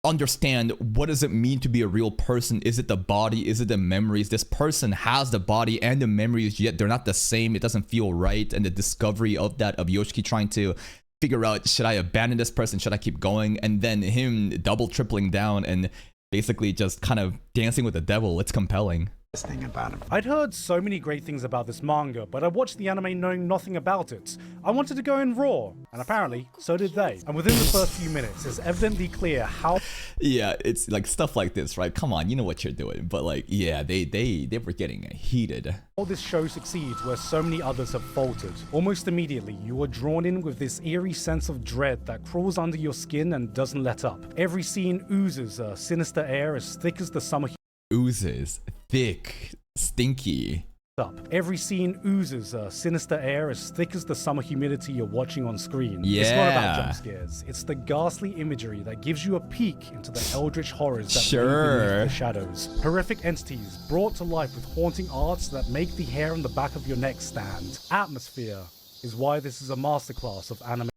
understand what does it mean to be a real person. Is it the body? Is it the memories? This person has the body and the memories, yet they're not the same. It doesn't feel right. And the discovery of that, of Yoshiki trying to figure out, should I abandon this person? Should I keep going? And then him double tripling down and basically just kind of dancing with the devil. It's compelling. Thing about him. I'd heard so many great things about this manga, but I watched the anime knowing nothing about it. I wanted to go in raw, and apparently, so did they. And within the first few minutes, it's evidently clear how... Yeah, it's like stuff like this, right? Come on, you know what you're doing. But like, yeah, they were getting heated. All this show succeeds where so many others have faltered. Almost immediately, you are drawn in with this eerie sense of dread that crawls under your skin and doesn't let up. Every scene oozes a sinister air as thick as the summer... Oozes, thick, stinky. Up. Every scene oozes a sinister air as thick as the summer humidity you're watching on screen. Yeah. It's not about jump scares. It's the ghastly imagery that gives you a peek into the eldritch horrors that lay beneath the shadows. Horrific entities brought to life with haunting arts that make the hair on the back of your neck stand. Atmosphere is why this is a masterclass of anime.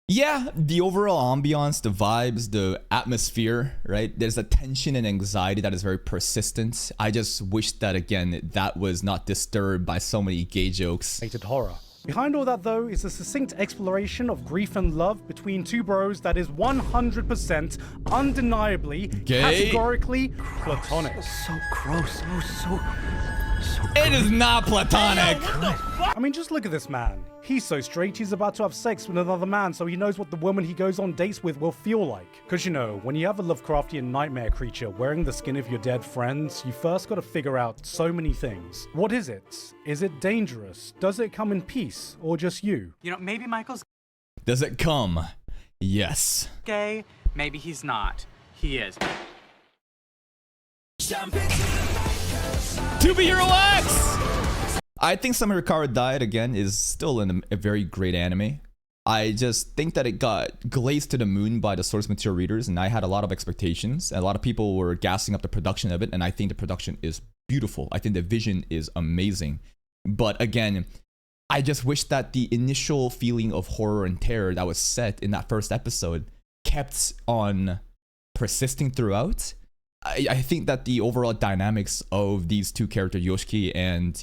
Yeah, the overall ambiance, the vibes, the atmosphere, right? There's a tension and anxiety that is very persistent. I just wish that, again, that was not disturbed by so many gay jokes. Horror. Behind all that, though, is a succinct exploration of grief and love between two bros that is 100% undeniably, gay? categorically platonic. So gross. So It is not platonic. I mean, just look at this man. He's so straight, he's about to have sex with another man, so he knows what the woman he goes on dates with will feel like. Cause you know, when you have a Lovecraftian nightmare creature wearing the skin of your dead friends, you first gotta figure out so many things. What is it? Is it dangerous? Does it come in peace? Or just you? You know, maybe Michael's Does it come? Yes. gay, maybe he's not. He is. To be your X! I think Summer Hikaru Died again is still a very great anime. I just think that it got glazed to the moon by the source material readers, and I had a lot of expectations. A lot of people were gassing up the production of it, and I think the production is beautiful. I think the vision is amazing. But again, I just wish that the initial feeling of horror and terror that was set in that first episode kept on persisting throughout. I think that the overall dynamics of these two characters, Yoshiki and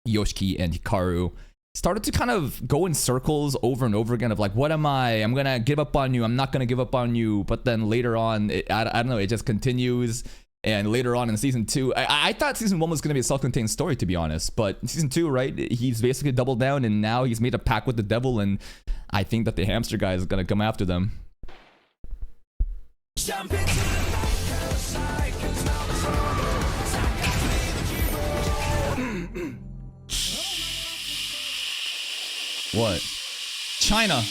Hikaru, started to kind of go in circles over and over again of like, what am I? I'm gonna give up on you. I'm not gonna give up on you. But then later on, I don't know, it just continues. And later on in season 2, I thought season 1 was gonna be a self-contained story, to be honest. But season 2, right? He's basically doubled down, and now he's made a pact with the devil, and I think that the hamster guy is gonna come after them. What? China.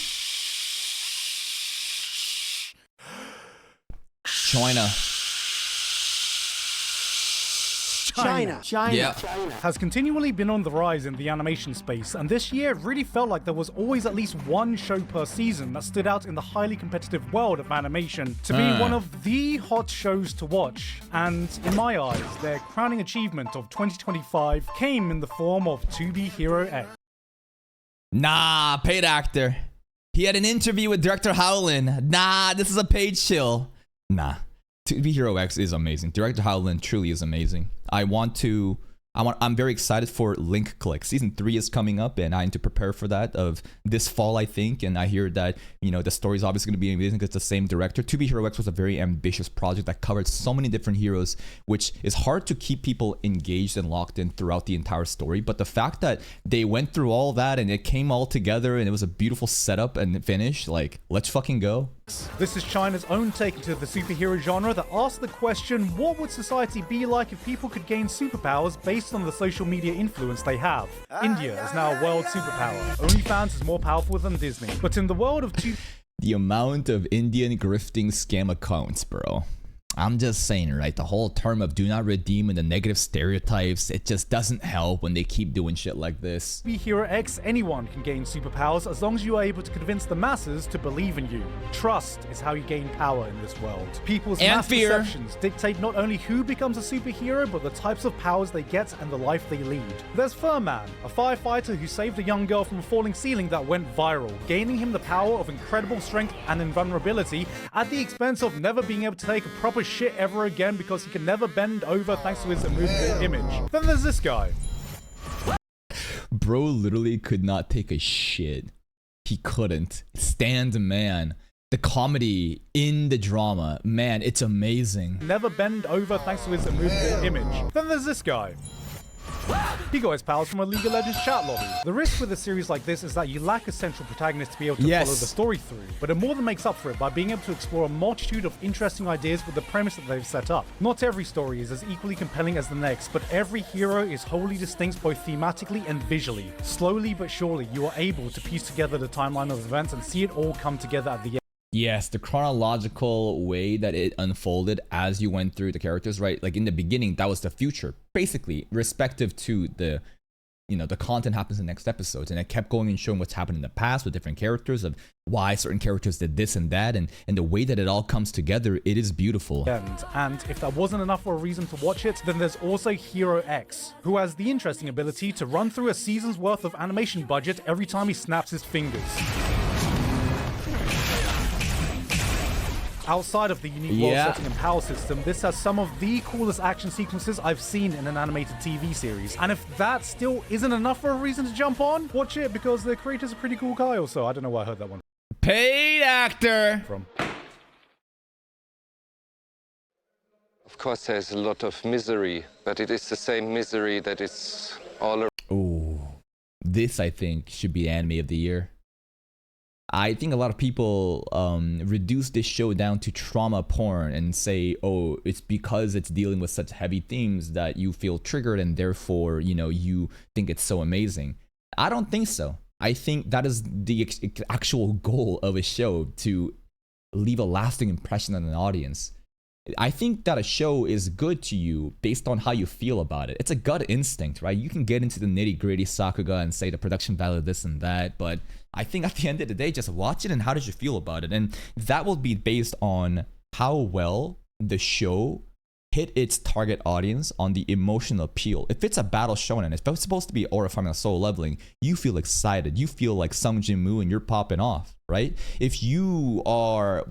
Yeah. Has continually been on the rise in the animation space, and this year it really felt like there was always at least one show per season that stood out in the highly competitive world of animation to be one of the hot shows to watch. And in my eyes, their crowning achievement of 2025 came in the form of To Be Hero X. Nah, paid actor. He had an interview with Director Howlin'. Nah, this is a paid shill. Nah. To Be Hero X is amazing. Director Howlin' truly is amazing. I'm very excited for Link Click. Season 3 is coming up, and I need to prepare for that of this fall, I think. And I hear that, the story is obviously going to be amazing because it's the same director. To Be Hero X was a very ambitious project that covered so many different heroes, which is hard to keep people engaged and locked in throughout the entire story. But the fact that they went through all that and it came all together and it was a beautiful setup and finish, like, let's fucking go. This is China's own take into the superhero genre that asks the question, what would society be like if people could gain superpowers based on the social media influence they have? India is now a world superpower. OnlyFans is more powerful than Disney. But in the world of the amount of Indian grifting scam accounts, bro. I'm just saying, right? The whole term of do not redeem and the negative stereotypes, it just doesn't help when they keep doing shit like this. Be Hero X, anyone can gain superpowers as long as you are able to convince the masses to believe in you. Trust is how you gain power in this world. People's mass perceptions dictate not only who becomes a superhero, but the types of powers they get and the life they lead. There's Furman, a firefighter who saved a young girl from a falling ceiling that went viral, gaining him the power of incredible strength and invulnerability at the expense of never being able to take a proper shit ever again because he can never bend over thanks to his immovable image. Then there's this guy. Bro literally could not take a shit. He couldn't. Stand man. The comedy in the drama, man, it's amazing. Never bend over thanks to his immovable image. Then there's this guy. He got his powers from a League of Legends chat lobby. The risk with a series like this is that you lack a central protagonist to be able to follow the story through, but it more than makes up for it by being able to explore a multitude of interesting ideas with the premise that they've set up. Not every story is as equally compelling as the next, but every hero is wholly distinct both thematically and visually. Slowly but surely, you are able to piece together the timeline of events and see it all come together at the end. Yes, the chronological way that it unfolded as you went through the characters, right? Like in the beginning, that was the future, basically, respective to the, the content happens in the next episodes. And it kept going and showing what's happened in the past with different characters, of why certain characters did this and that, and the way that it all comes together, it is beautiful. And if that wasn't enough for a reason to watch it, then there's also Hero X, who has the interesting ability to run through a season's worth of animation budget every time he snaps his fingers. Outside of the unique world setting and power system, this has some of the coolest action sequences I've seen in an animated TV series. And if that still isn't enough for a reason to jump on, watch it because the creator's a pretty cool guy also. I don't know why I heard that one. Paid actor! Of course, there's a lot of misery, but it is the same misery that is all around. Oh, this I think should be anime of the year. I think a lot of people reduce this show down to trauma porn and say, oh, it's because it's dealing with such heavy themes that you feel triggered and therefore, you think it's so amazing. I don't think so. I think that is the actual goal of a show, to leave a lasting impression on an audience. I think that a show is good to you based on how you feel about it. It's a gut instinct, right? You can get into the nitty-gritty sakuga and say the production value this and that, but I think at the end of the day, just watch it and how did you feel about it? And that will be based on how well the show hit its target audience on the emotional appeal. If it's a battle shonen, if it's supposed to be aura farming and soul leveling, you feel excited. You feel like Sung Jin Woo and you're popping off, right? If you are,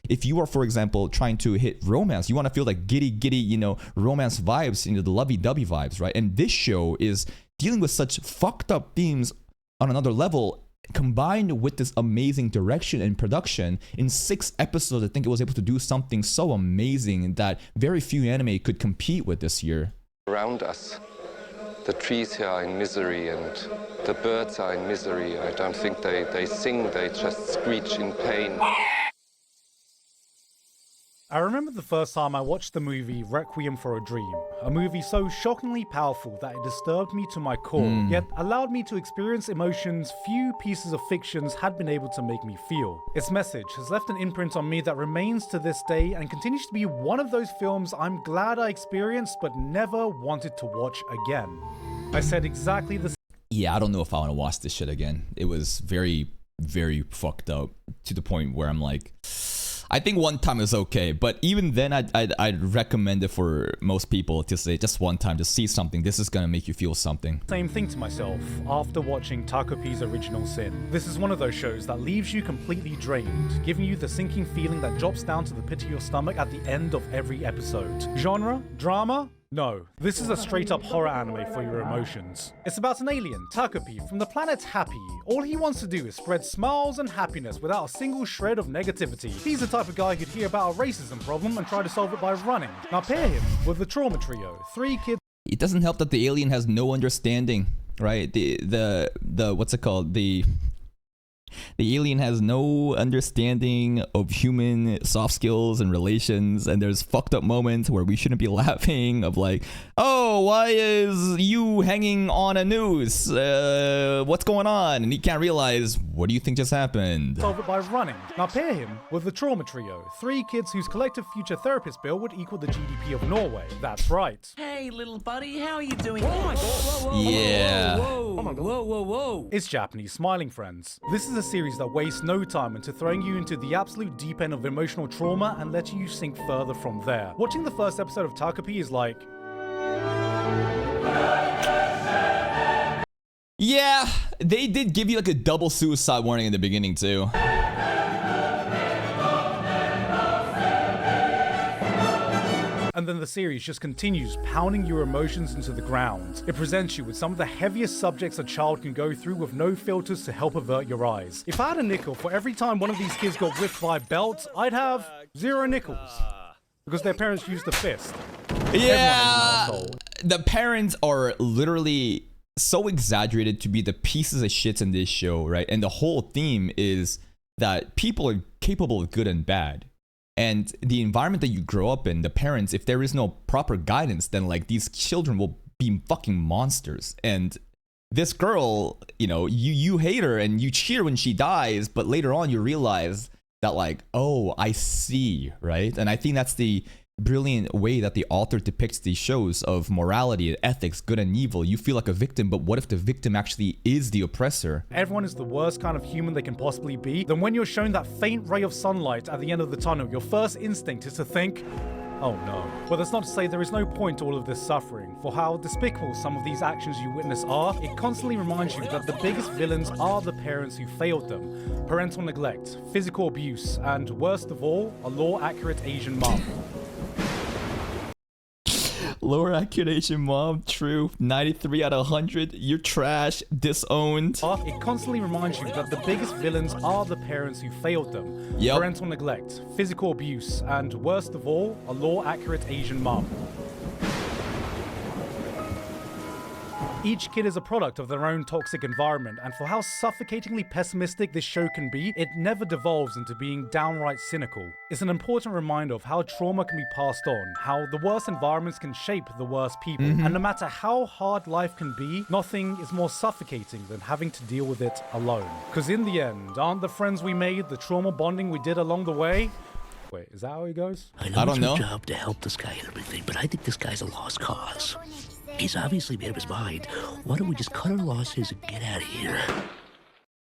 if you are, for example, trying to hit romance, you want to feel like giddy, you know, romance vibes, you know, the lovey-dovey vibes, right? And this show is dealing with such fucked up themes on another level, combined with this amazing direction and production. In 6 episodes, I think it was able to do something so amazing that very few anime could compete with this year. Around us, the trees here are in misery and the birds are in misery. I don't think they sing, they just screech in pain. I remember the first time I watched the movie Requiem for a Dream, a movie so shockingly powerful that it disturbed me to my core, yet allowed me to experience emotions few pieces of fictions had been able to make me feel. Its message has left an imprint on me that remains to this day and continues to be one of those films I'm glad I experienced but never wanted to watch again. I said exactly the same. Yeah, I don't know if I want to watch this shit again. It was very, very fucked up to the point where I'm like, I think one time is okay, but even then, I'd recommend it for most people to say just one time to see something. This is gonna make you feel something. Same thing to myself after watching Takopi's Original Sin. This is one of those shows that leaves you completely drained, giving you the sinking feeling that drops down to the pit of your stomach at the end of every episode. Genre? Drama? No, this is a straight-up horror anime for your emotions. It's about an alien, Takopi, from the planet Happy. All he wants to do is spread smiles and happiness without a single shred of negativity. He's the type of guy who'd hear about a racism problem and try to solve it by running. Now pair him with the Trauma Trio, 3 kids. It doesn't help that the alien has no understanding, right? The what's it called? The alien has no understanding of human soft skills and relations, and there's fucked up moments where we shouldn't be laughing of like, oh, why is you hanging on a noose? What's going on? And he can't realize, what do you think just happened? Solve it by running. Now pair him with the Trauma Trio, 3 kids whose collective future therapist bill would equal the GDP of Norway. That's right. Hey, little buddy, how are you doing? Oh my god. Whoa, whoa, Yeah. Whoa, oh my god. Whoa, whoa, whoa. It's Japanese Smiling Friends. This is a series that wastes no time into throwing you into the absolute deep end of emotional trauma and letting you sink further from there. Watching the first episode of Takopi is like, yeah, they did give you like a double suicide warning in the beginning too. and then the series just continues pounding your emotions into the ground. It presents you with some of the heaviest subjects a child can go through with no filters to help avert your eyes. If I had a nickel for every time one of these kids got whipped by a belt, I'd have 0 nickels. Because their parents used the fist. Yeah, the parents are literally so exaggerated to be the pieces of shits in this show, right? And the whole theme is that people are capable of good and bad. And the environment that you grow up in, the parents, if there is no proper guidance, then like these children will be fucking monsters. And this girl, you know, you hate her and you cheer when she dies, but later on you realize that like, oh, I see, right? And I think that's the brilliant way that the author depicts these shows of morality, ethics, good and evil. You feel like a victim, but what if the victim actually is the oppressor? Everyone is the worst kind of human they can possibly be. Then when you're shown that faint ray of sunlight at the end of the tunnel, your first instinct is to think, oh no. But that's not to say there is no point to all of this suffering. For how despicable some of these actions you witness are, it constantly reminds you that the biggest villains are the parents who failed them. Parental neglect, physical abuse, and worst of all, a law-accurate Asian mom. Lower accurate Asian mom, true. 93 out of 100. You're trash, disowned. It constantly reminds you that the biggest villains are the parents who failed them. Yep. Parental neglect, physical abuse, and worst of all, a law-accurate Asian mom. Each kid is a product of their own toxic environment, and for how suffocatingly pessimistic this show can be, it never devolves into being downright cynical. It's an important reminder of how trauma can be passed on, how the worst environments can shape the worst people, and no matter how hard life can be, nothing is more suffocating than having to deal with it alone. Because in the end, aren't the friends we made, the trauma bonding we did along the way? Wait, is that how he goes? I don't know. It's my job to help this guy and everything, but I think this guy's a lost cause. He's obviously made up his mind. Why don't we just cut our losses and get out of here?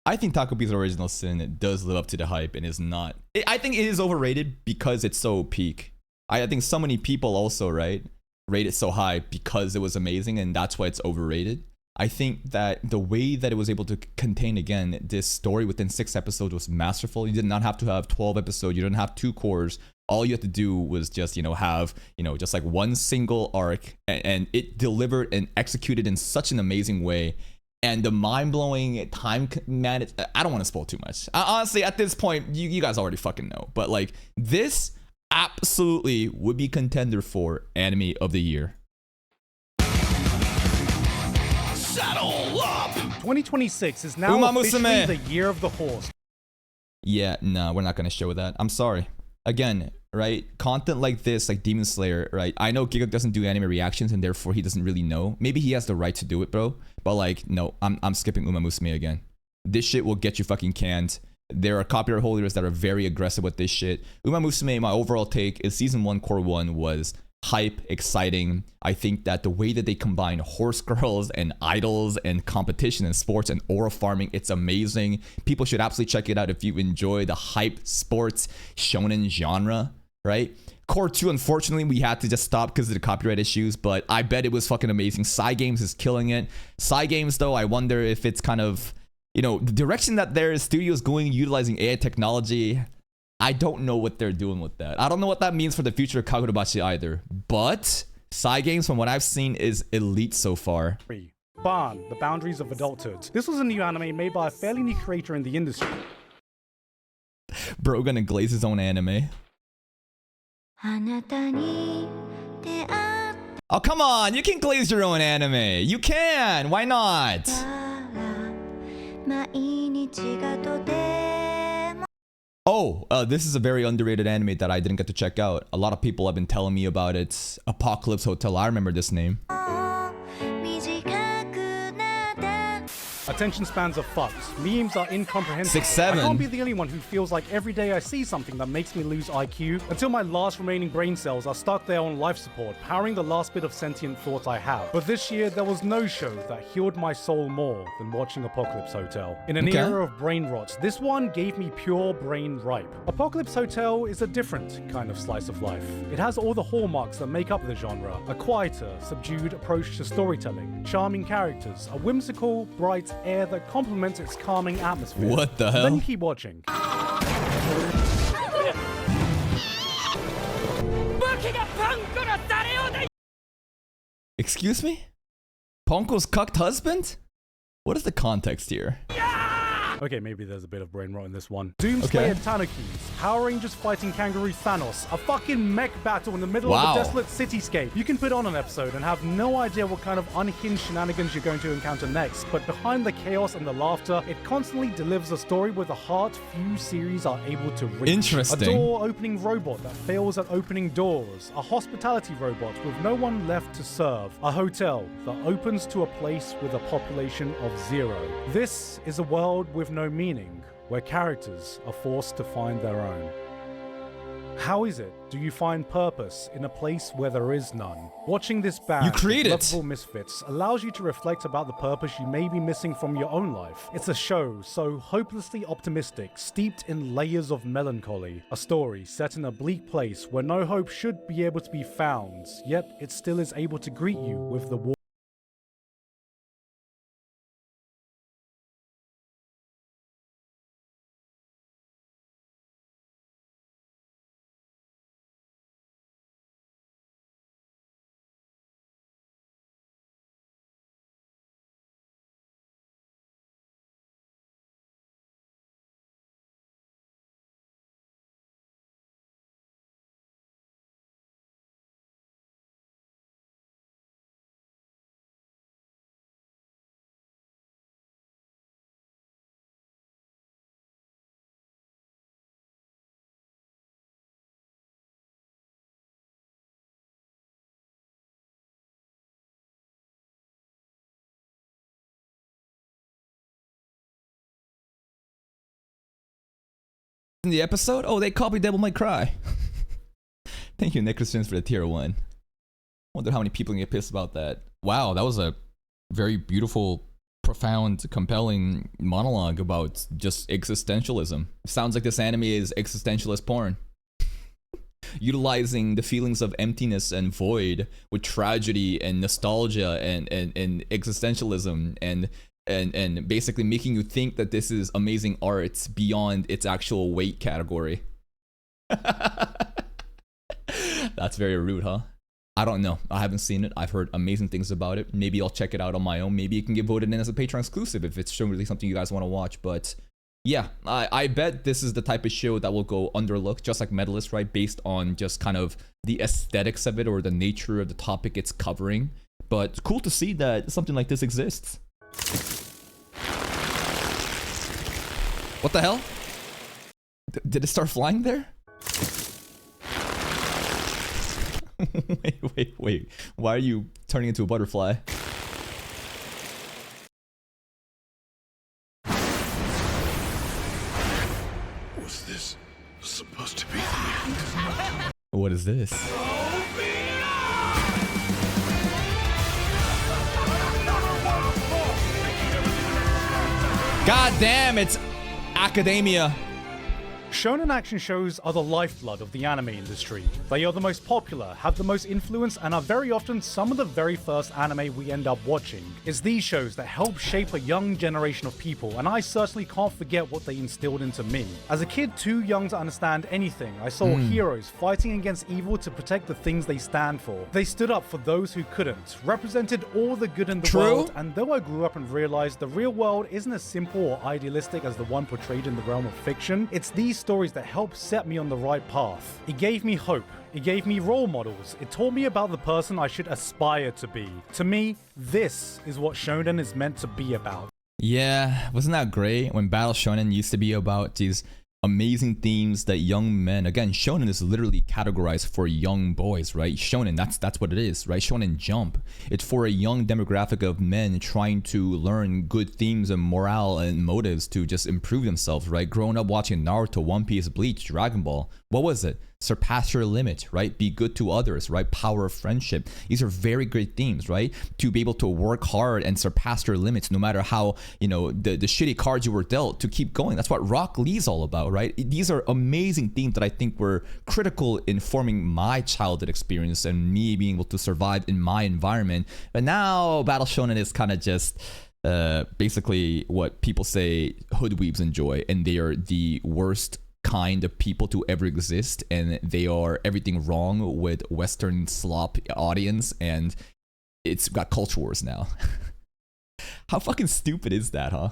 I think Takopi's Original Sin does live up to the hype and is not... I think it is overrated because it's so peak. I think so many people also, right, rate it so high because it was amazing, and that's why it's overrated. I think that the way that it was able to contain, again, this story within 6 episodes was masterful. You did not have to have 12 episodes. You didn't have 2 cores. All you had to do was just, have, just like one single arc, and it delivered and executed in such an amazing way. And the mind-blowing time, man, I don't want to spoil too much. Honestly, at this point, you guys already fucking know. But like, this absolutely would be contender for Anime of the Year. Settle up! 2026 is now officially the year of the horse. Yeah, no, we're not gonna show that. I'm sorry. Again, right? Content like this, like Demon Slayer, right? I know Gigguk doesn't do anime reactions, and therefore he doesn't really know. Maybe he has the right to do it, bro. But like, no, I'm skipping Uma Musume again. This shit will get you fucking canned. There are copyright holders that are very aggressive with this shit. Uma Musume, my overall take is season 1, core 1 was hype, exciting. I think that the way that they combine horse girls and idols and competition and sports and aura farming, it's amazing. People should absolutely check it out if you enjoy the hype sports shonen genre, right? Core 2, unfortunately, we had to just stop because of the copyright issues, but I bet it was fucking amazing. Cygames is killing it. Cygames, though, I wonder if it's kind of, the direction that their studio is going, utilizing AI technology. I don't know what they're doing with that. I don't know what that means for the future of Kagurabashi either. But Cygames, from what I've seen, is elite so far. Ban, The Boundaries of Adulthood. This was a new anime made by a fairly new creator in the industry. Bro gonna glaze his own anime. Oh, come on. You can glaze your own anime. You can. Why not? Oh, this is a very underrated anime that I didn't get to check out. A lot of people have been telling me about it. Apocalypse Hotel. I remember this name. Attention spans are fucked. Memes are incomprehensible. 6'7". I can't be the only one who feels like every day I see something that makes me lose IQ until my last remaining brain cells are stuck there on life support, powering the last bit of sentient thought I have. But this year, there was no show that healed my soul more than watching Apocalypse Hotel. In an era of brain rot, this one gave me pure brain ripe. Apocalypse Hotel is a different kind of slice of life. It has all the hallmarks that make up the genre. A quieter, subdued approach to storytelling, charming characters, a whimsical, bright air that complements its calming atmosphere. What the hell? Then keep watching. Excuse me? Ponko's cucked husband? What is the context here? Okay, maybe there's a bit of brain rot in this one. Doomslayer Tanukis, Power Rangers fighting Kangaroo Thanos, a fucking mech battle in the middle of a desolate cityscape. You can put on an episode and have no idea what kind of unhinged shenanigans you're going to encounter next, but behind the chaos and the laughter, it constantly delivers a story with a heart few series are able to reach. Interesting. A door-opening robot that fails at opening doors, a hospitality robot with no one left to serve, a hotel that opens to a place with a population of 0. This is a world with no meaning, where characters are forced to find their own. How is it do you find purpose in a place where there is none? Watching this band of lovable misfits allows you to reflect about the purpose you may be missing from your own life. It's a show so hopelessly optimistic, steeped in layers of melancholy. A story set in a bleak place where no hope should be able to be found, yet it still is able to greet you with the warmth. In the episode? Oh, they copied Devil May Cry. Thank you, Nick Christians, for the tier 1. Wonder how many people can get pissed about that. Wow, that was a very beautiful, profound, compelling monologue about just existentialism. Sounds like this anime is existentialist porn. utilizing the feelings of emptiness and void with tragedy and nostalgia and existentialism and basically making you think that this is amazing art beyond its actual weight category. That's very rude, huh? I don't know. I haven't seen it. I've heard amazing things about it. Maybe I'll check it out on my own. Maybe it can get voted in as a Patreon exclusive if it's really something you guys want to watch. But yeah, I bet this is the type of show that will go underlooked, just like Medalist, right? Based on just kind of the aesthetics of it or the nature of the topic it's covering. But it's cool to see that something like this exists. What the hell? Did it start flying there? Wait. Why are you turning into a butterfly? Was this supposed to be the end? What is this? God damn, it's academia. Shonen action shows are the lifeblood of the anime industry. They are the most popular, have the most influence, and are very often some of the very first anime we end up watching. It's these shows that help shape a young generation of people, and I certainly can't forget what they instilled into me. As a kid too young to understand anything, I saw heroes fighting against evil to protect the things they stand for. They stood up for those who couldn't, represented all the good in the world, and though I grew up and realized the real world isn't as simple or idealistic as the one portrayed in the realm of fiction, it's these stories that helped set me on the right path. It gave me hope. It gave me role models. It taught me about the person I should aspire to be. To me, this is what shonen is meant to be about. Yeah, wasn't that great when Battle Shonen used to be about these amazing themes that young men, again, shonen is literally categorized for young boys, right? Shonen, that's what it is, right? Shonen Jump. It's for a young demographic of men trying to learn good themes and morale and motives to just improve themselves, right? Growing up watching Naruto, One Piece, Bleach, Dragon Ball. What was it? Surpass your limit, right? Be good to others, right? Power of friendship. These are very great themes, right? To be able to work hard and surpass your limits, no matter how, you know, the shitty cards you were dealt, to keep going. That's what Rock Lee's all about, right? These are amazing themes that I think were critical in forming my childhood experience and me being able to survive in my environment. But now Battle Shonen is kind of just basically what people say hoodweebs enjoy, and they are the worst kind of people to ever exist, and they are everything wrong with Western slop audience, and it's got culture wars now. How fucking stupid is that, huh?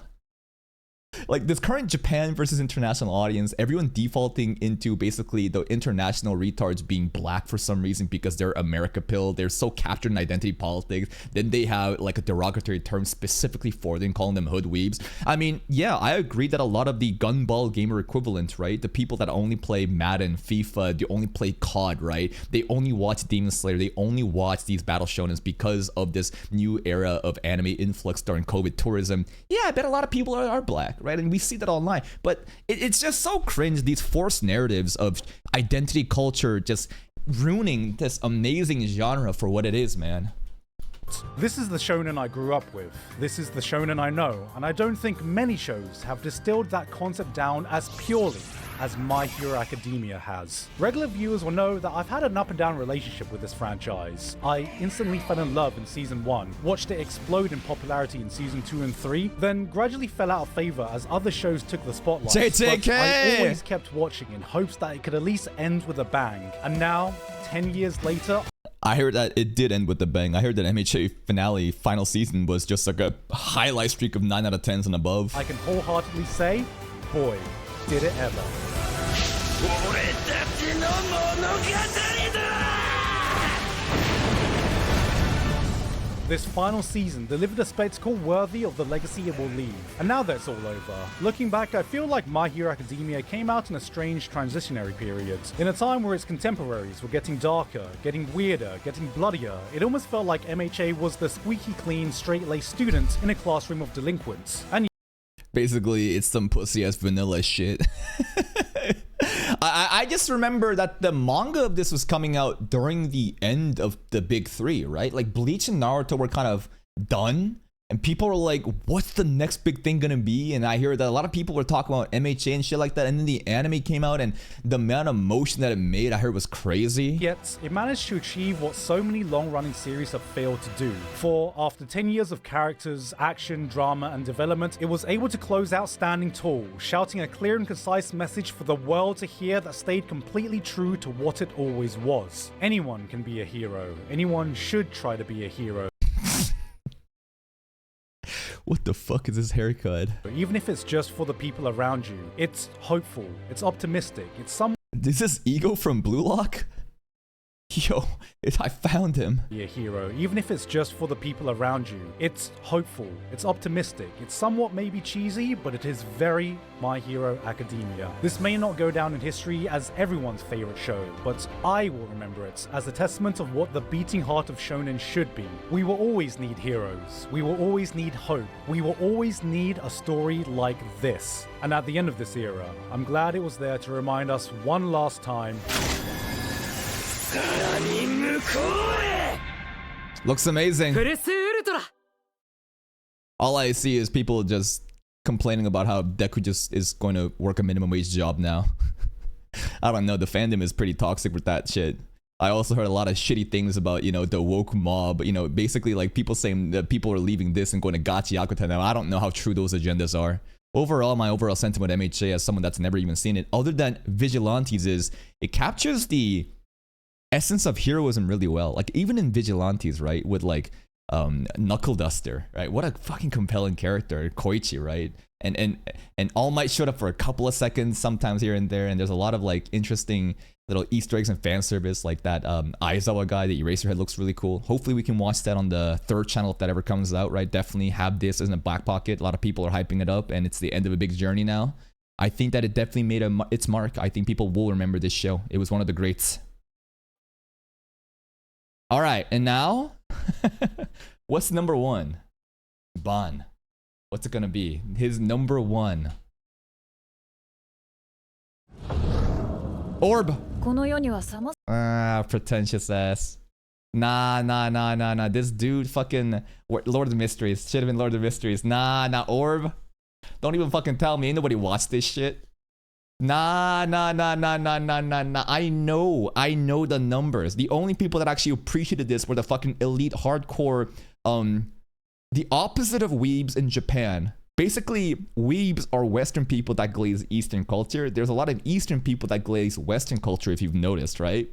Like this current Japan versus international audience, everyone defaulting into basically the international retards being black for some reason because they're America pill. They're so captured in identity politics. Then they have like a derogatory term specifically for them, calling them hoodweebs. I mean, yeah, I agree that a lot of the gunball gamer equivalent, right? The people that only play Madden, FIFA, they only play COD, right? They only watch Demon Slayer. They only watch these battle shonens because of this new era of anime influx during COVID tourism. Yeah, I bet a lot of people are black, right? And we see that online, but it's just so cringe, these forced narratives of identity culture just ruining this amazing genre for what it is, man. This is the shonen I grew up with. This is the shonen I know, and I don't think many shows have distilled that concept down as purely as My Hero Academia has. Regular viewers will know that I've had an up and down relationship with this franchise. I instantly fell in love in season 1, watched it explode in popularity in season 2 and 3, then gradually fell out of favor as other shows took the spotlight. JTK! But I always kept watching in hopes that it could at least end with a bang. And now, 10 years later, I heard that it did end with a bang. I heard that MHA finale final season was just like a highlight streak of 9 out of 10s and above. I can wholeheartedly say, boy, did it ever. This final season delivered a spectacle worthy of the legacy it will leave. And now that's all over, looking back, I feel like My Hero Academia came out in a strange transitionary period. In a time where its contemporaries were getting darker, getting weirder, getting bloodier, it almost felt like MHA was the squeaky clean, straight-laced student in a classroom of delinquents. And basically, it's some pussy-ass vanilla shit. I just remember that the manga of this was coming out during the end of the big three, right? Like Bleach and Naruto were kind of done, And people are like, what's the next big thing gonna be? And I hear that a lot of people were talking about MHA and shit like that. And then the anime came out and the amount of motion that it made, I heard was crazy. Yet, it managed to achieve what so many long-running series have failed to do. For after 10 years of characters, action, drama, and development, it was able to close out standing tall, shouting a clear and concise message for the world to hear that stayed completely true to what it always was. Anyone can be a hero. Anyone should try to be a hero. What the fuck is this haircut? Even if it's just for the people around you, it's hopeful, it's optimistic, it's some. Is this Ego from Blue Lock? Yo, I found him. Be a hero, even if it's just for the people around you. It's hopeful, it's optimistic, it's somewhat maybe cheesy, but it is very My Hero Academia. This may not go down in history as everyone's favorite show, but I will remember it as a testament of what the beating heart of shonen should be. We will always need heroes, we will always need hope, we will always need a story like this. And at the end of this era, I'm glad it was there to remind us one last time. Looks amazing. All I see is people just complaining about how Deku just is going to work a minimum wage job now. I don't know, the fandom is pretty toxic with that shit. I also heard a lot of shitty things about, you know, the woke mob, you know, basically like people saying that people are leaving this and going to Gachi Akuta now. I don't know how true those agendas are. Overall, my overall sentiment of MHA as someone that's never even seen it, other than Vigilantes, is it captures the essence of heroism really well. Like even in Vigilantes, right, with like Knuckle Duster, right? What a fucking compelling character, Koichi, right? And All Might showed up for a couple of seconds, sometimes here and there, and there's a lot of like interesting little Easter eggs and fan service, like that Aizawa guy, the Eraserhead, looks really cool. Hopefully we can watch that on the 3rd channel if that ever comes out, right? Definitely have this as a back pocket. A lot of people are hyping it up, and it's the end of a big journey now. I think that it definitely made its mark. I think people will remember this show. It was one of the greats. All right, and now, what's number 1? Ban. What's it gonna be? His number 1. Orb. Pretentious ass. Nah. This dude fucking Lord of the Mysteries. Should have been Lord of the Mysteries. Nah, Orb. Don't even fucking tell me. Ain't nobody watched this shit. Nah. I know the numbers. The only people that actually appreciated this were the fucking elite hardcore, the opposite of weebs in Japan. Basically, weebs are Western people that glaze Eastern culture. There's a lot of Eastern people that glaze Western culture, if you've noticed, right?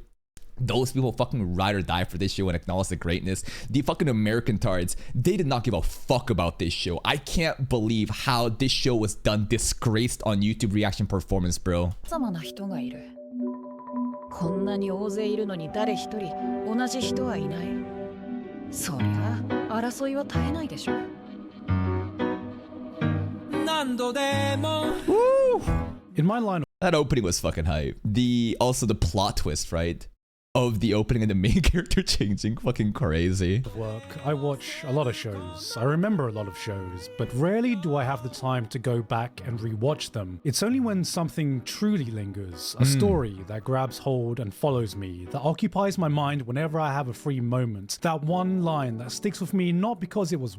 Those people fucking ride or die for this show and acknowledge the greatness. The fucking American tards, they did not give a fuck about this show. I can't believe how this show was done disgraced on YouTube reaction performance, bro. Woo! In my line, that opening was fucking hype. Also the plot twist, right? Of the opening and the main character changing, fucking crazy. Work. I watch a lot of shows. I remember a lot of shows, but rarely do I have the time to go back and rewatch them. It's only when something truly lingers, a story that grabs hold and follows me, that occupies my mind whenever I have a free moment. That one line that sticks with me not because it was.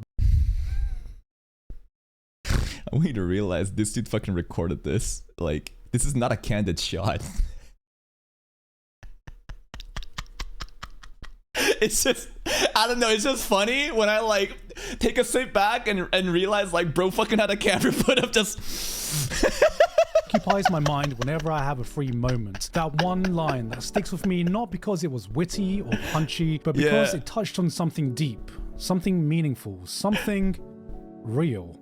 I want you to realize this dude fucking recorded this. Like, this is not a candid shot. It's just, I don't know, it's just funny when I like take a step back and realize like bro fucking had a camera put up just occupies my mind whenever I have a free moment. That one line that sticks with me not because it was witty or punchy, but because it touched on something deep, something meaningful, something real.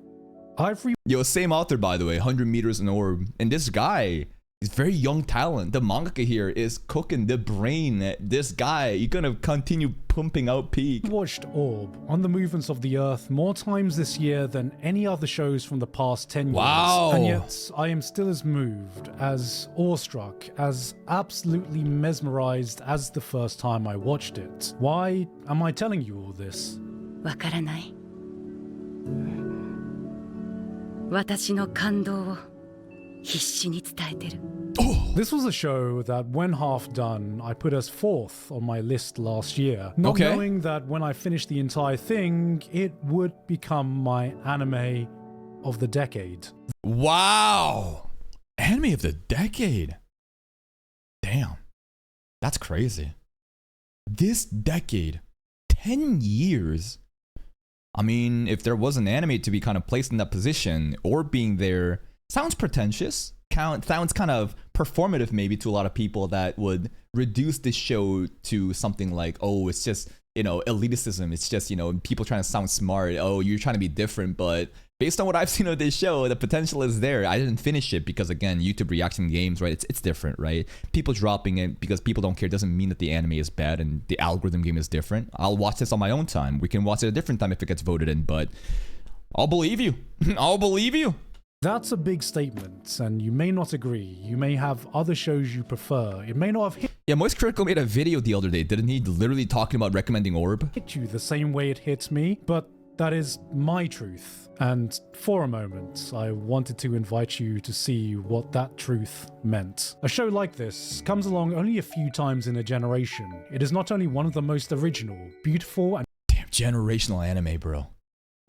Yo, same author by the way, 100 meters an orb, and this guy is very young talent. The mangaka here is cooking the brain. This guy, you're gonna continue pumping out peak. I watched Orb on the movements of the Earth more times this year than any other shows from the past 10 years. Wow. And yet, I am still as moved, as awestruck, as absolutely mesmerized as the first time I watched it. Why am I telling you all this? わからない。私の感動を This was a show that, when half done, I put as 4th on my list last year, not knowing that when I finished the entire thing, it would become my anime of the decade. Wow. Anime of the decade. Damn. That's crazy. This decade. 10 years. I mean, if there was an anime to be kind of placed in that position, or being there, sounds pretentious. Sounds kind of performative maybe to a lot of people that would reduce this show to something like, oh, it's just, you know, elitism. It's just, you know, people trying to sound smart. Oh, you're trying to be different. But based on what I've seen of this show, the potential is there. I didn't finish it because, again, YouTube reaction games, right? It's different, right? People dropping it because people don't care doesn't mean that the anime is bad and the algorithm game is different. I'll watch this on my own time. We can watch it a different time if it gets voted in, but I'll believe you. I'll believe you. That's a big statement, and you may not agree. You may have other shows you prefer. It may not have Yeah, Moist Critical made a video the other day, didn't he? Literally talking about recommending Orb. hit you the same way it hits me, but that is my truth. And for a moment, I wanted to invite you to see what that truth meant. A show like this comes along only a few times in a generation. It is not only one of the most original, beautiful, and Generational anime, bro.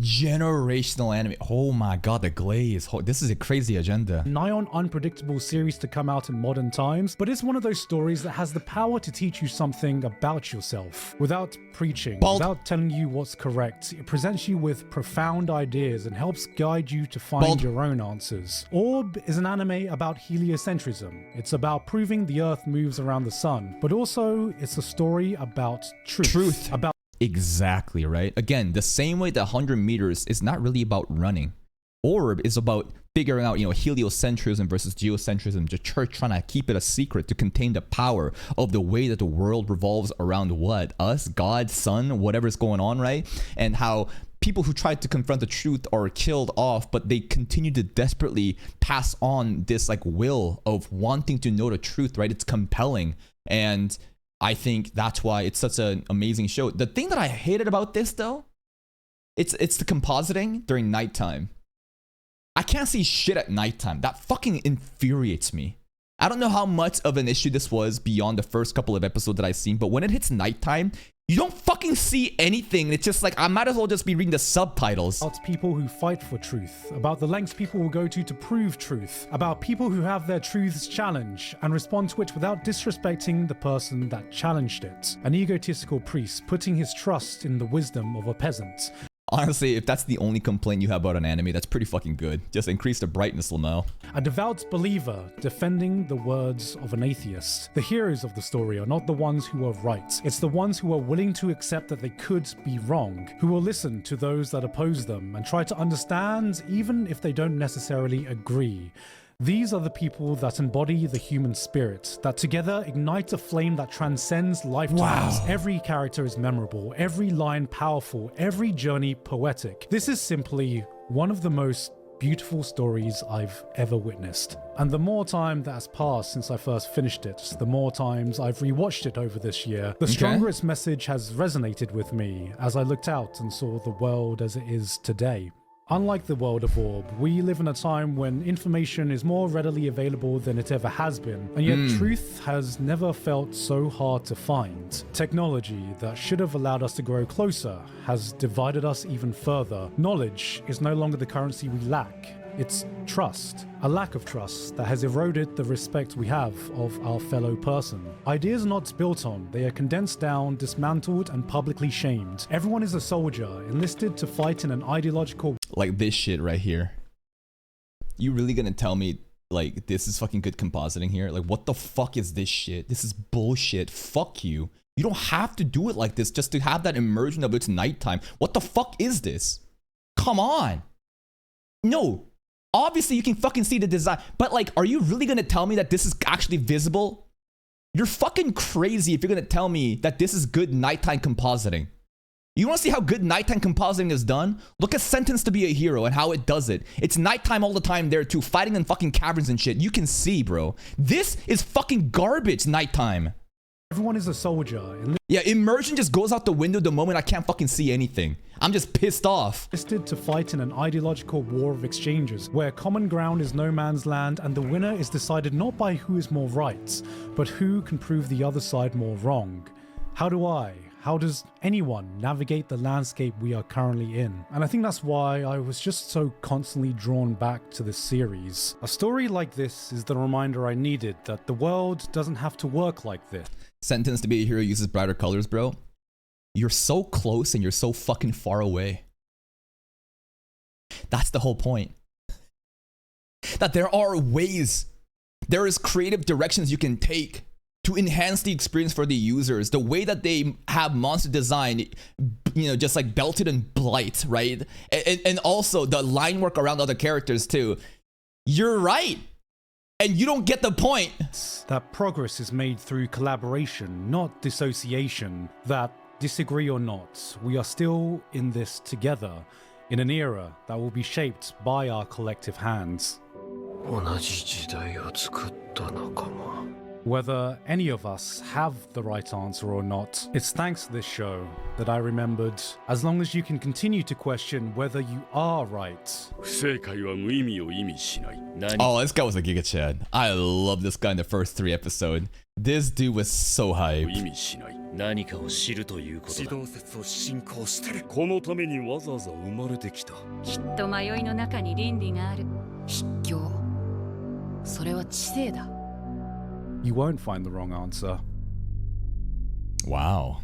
Generational anime. Oh my god, the glaze. This is a crazy agenda. nigh on unpredictable series to come out in modern times, but it's one of those stories that has the power to teach you something about yourself without preaching, without telling you what's correct. It presents you with profound ideas and helps guide you to find your own answers. Orb is an anime about heliocentrism. It's about proving the Earth moves around the sun, but also it's a story about truth. About Exactly, right? Again, the same way that 100 meters is not really about running. Orb is about figuring out, you know, heliocentrism versus geocentrism, the church trying to keep it a secret to contain the power of the way that the world revolves around what? Us, God, sun, whatever's going on, right? And how people who tried to confront the truth are killed off, but they continue to desperately pass on this like will of wanting to know the truth, right? It's compelling. And I think that's why it's such an amazing show. The thing that I hated about this, though, it's the compositing during nighttime. I can't see shit at nighttime. That fucking infuriates me. I don't know how much of an issue this was beyond the first couple of episodes that I've seen, but when it hits nighttime, you don't fucking see anything. It's just like, I might as well just be reading the subtitles. About people who fight for truth, about the lengths people will go to prove truth, about people who have their truths challenged and respond to it without disrespecting the person that challenged it. An egotistical priest putting his trust in the wisdom of a peasant. Honestly, if that's the only complaint you have about an anime, that's pretty fucking good. Just increase the brightness, Lamau. A devout believer defending the words of an atheist. The heroes of the story are not the ones who are right. It's the ones who are willing to accept that they could be wrong, who will listen to those that oppose them and try to understand even if they don't necessarily agree. These are the people that embody the human spirit, that together ignite a flame that transcends lifetimes. Wow. Every character is memorable, every line powerful, every journey poetic. This is simply one of the most beautiful stories I've ever witnessed. And the more time that has passed since I first finished it, the more times I've rewatched it over this year, the stronger its message has resonated with me as I looked out and saw the world as it is today. Unlike the world of Orb, we live in a time when information is more readily available than it ever has been, and yet truth has never felt so hard to find. Technology that should have allowed us to grow closer has divided us even further. Knowledge is no longer the currency we lack. It's trust, a lack of trust that has eroded the respect we have of our fellow person. Ideas are not built on, they are condensed down, dismantled, and publicly shamed. Everyone is a soldier, enlisted to fight in an ideological... Like this shit right here. You really gonna tell me, like, this is fucking good compositing here? Like, what the fuck is this shit? This is bullshit. Fuck you. You don't have to do it like this just to have that immersion of it's nighttime. What the fuck is this? Come on. No. Obviously, you can fucking see the design, but like, are you really gonna tell me that this is actually visible? You're fucking crazy if you're gonna tell me that this is good nighttime compositing. You wanna see how good nighttime compositing is done? Look at Sentenced to be a Hero and how it does it. It's nighttime all the time there too, fighting in fucking caverns and shit. You can see, bro. This is fucking garbage nighttime. Everyone is a soldier. Yeah, immersion just goes out the window the moment I can't fucking see anything. I'm just pissed off. Enlisted to fight in an ideological war of exchanges, where common ground is no man's land and the winner is decided not by who is more right, but who can prove the other side more wrong. How does anyone navigate the landscape we are currently in? And I think that's why I was just so constantly drawn back to this series. A story like this is the reminder I needed that the world doesn't have to work like this. Sentence to be a hero uses brighter colors, bro. You're so close and you're so fucking far away. That's the whole point. That there are ways, there is creative directions you can take to enhance the experience for the users. The way that they have monster design, you know, just like Belted and Blight, right? And also the line work around other characters too. You're right. And you don't get the point. That progress is made through collaboration, not dissociation. That, disagree or not, we are still in this together, in an era that will be shaped by our collective hands. Whether any of us have the right answer or not, it's thanks to this show that I remembered, as long as you can continue to question whether you are right. Oh, this guy was a Giga Chad. I love this guy in the first 3 episodes. This dude was so hype. You won't find the wrong answer. Wow.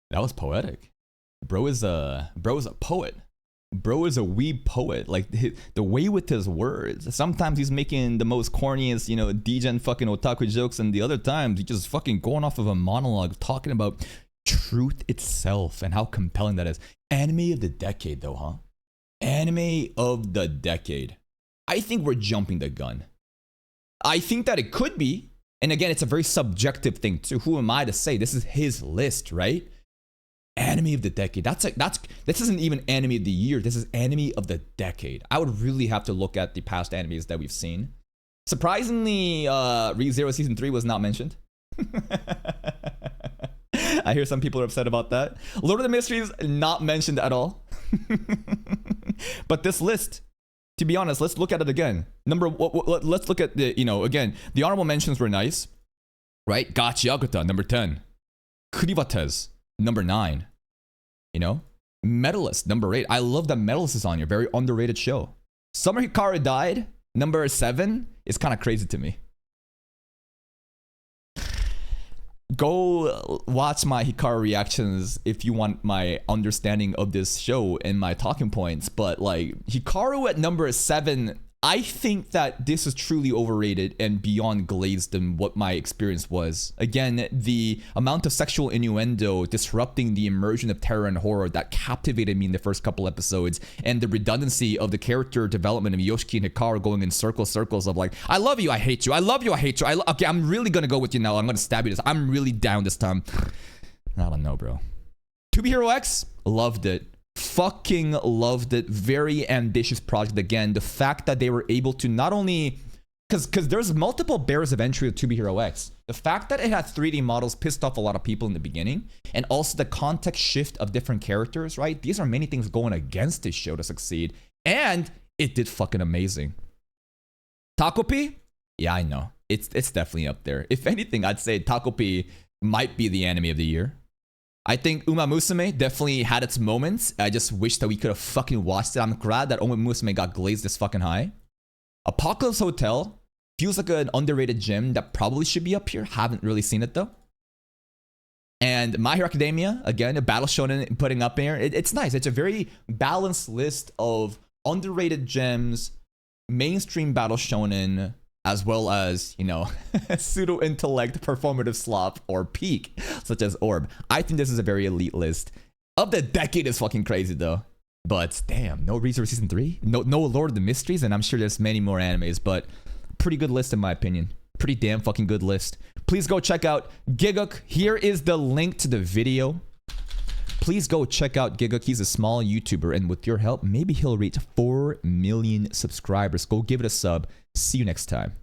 That was poetic. Bro is a poet. Bro is a weeb poet. Like the way with his words. Sometimes he's making the most corniest, you know, degen fucking otaku jokes, and the other times he's just fucking going off of a monologue talking about truth itself and how compelling that is. Anime of the decade though, huh? Anime of the decade. I think we're jumping the gun. I think that it could be, and again, it's a very subjective thing too. Who am I to say? This is his list, right? Anime of the decade. This isn't even anime of the year. This is anime of the decade. I would really have to look at the past animes that we've seen. Surprisingly, Re:Zero Season 3 was not mentioned. I hear some people are upset about that. Lord of the Mysteries, not mentioned at all. But this list, to be honest, let's look at it again. Let's look at the, you know, again, the honorable mentions were nice, right? Gachi Yakuta, number 10. Kuribates, number 9. You know? Medalist, number 8. I love that Medalist is on here. Very underrated show. Summer Hikaru Died, number 7, is kind of crazy to me. Go watch my Hikaru reactions if you want my understanding of this show and my talking points. But like Hikaru at number 7, I think that this is truly overrated and beyond glazed than what my experience was. Again, the amount of sexual innuendo disrupting the immersion of terror and horror that captivated me in the first couple episodes, and the redundancy of the character development of Yoshiki and Hikaru going in circles of like, I love you, I hate you, I love you, I hate you. Okay, I'm really gonna go with you now. I'm gonna stab you this. I'm really down this time. I don't know, bro. To Be Hero X, loved it. Fucking loved it. Very ambitious project. Again, the fact that they were able to not only, because there's multiple barriers of entry with 2B Hero X. The fact that it had 3D models pissed off a lot of people in the beginning, and also the context shift of different characters, right? These are many things going against this show to succeed, and it did fucking amazing. Takopi? Yeah, I know. It's definitely up there. If anything, I'd say Takopi might be the anime of the year. I think Uma Musume definitely had its moments. I just wish that we could have fucking watched it. I'm glad that Uma Musume got glazed this fucking high. Apocalypse Hotel feels like an underrated gem that probably should be up here. Haven't really seen it though. And My Hero Academia, again, a battle shonen putting up here. It's nice. It's a very balanced list of underrated gems, mainstream battle shonen, as well as, you know, pseudo-intellect performative slop or peak, such as Orb. I think this is a very elite list. Of the decade is fucking crazy though. But damn, no Re:Zero Season 3? No Lord of the Mysteries, and I'm sure there's many more animes, but pretty good list in my opinion. Pretty damn fucking good list. Please go check out Gigguk. Here is the link to the video. Please go check out Gigguk. He's a small YouTuber, and with your help, maybe he'll reach 4 million subscribers. Go give it a sub. See you next time.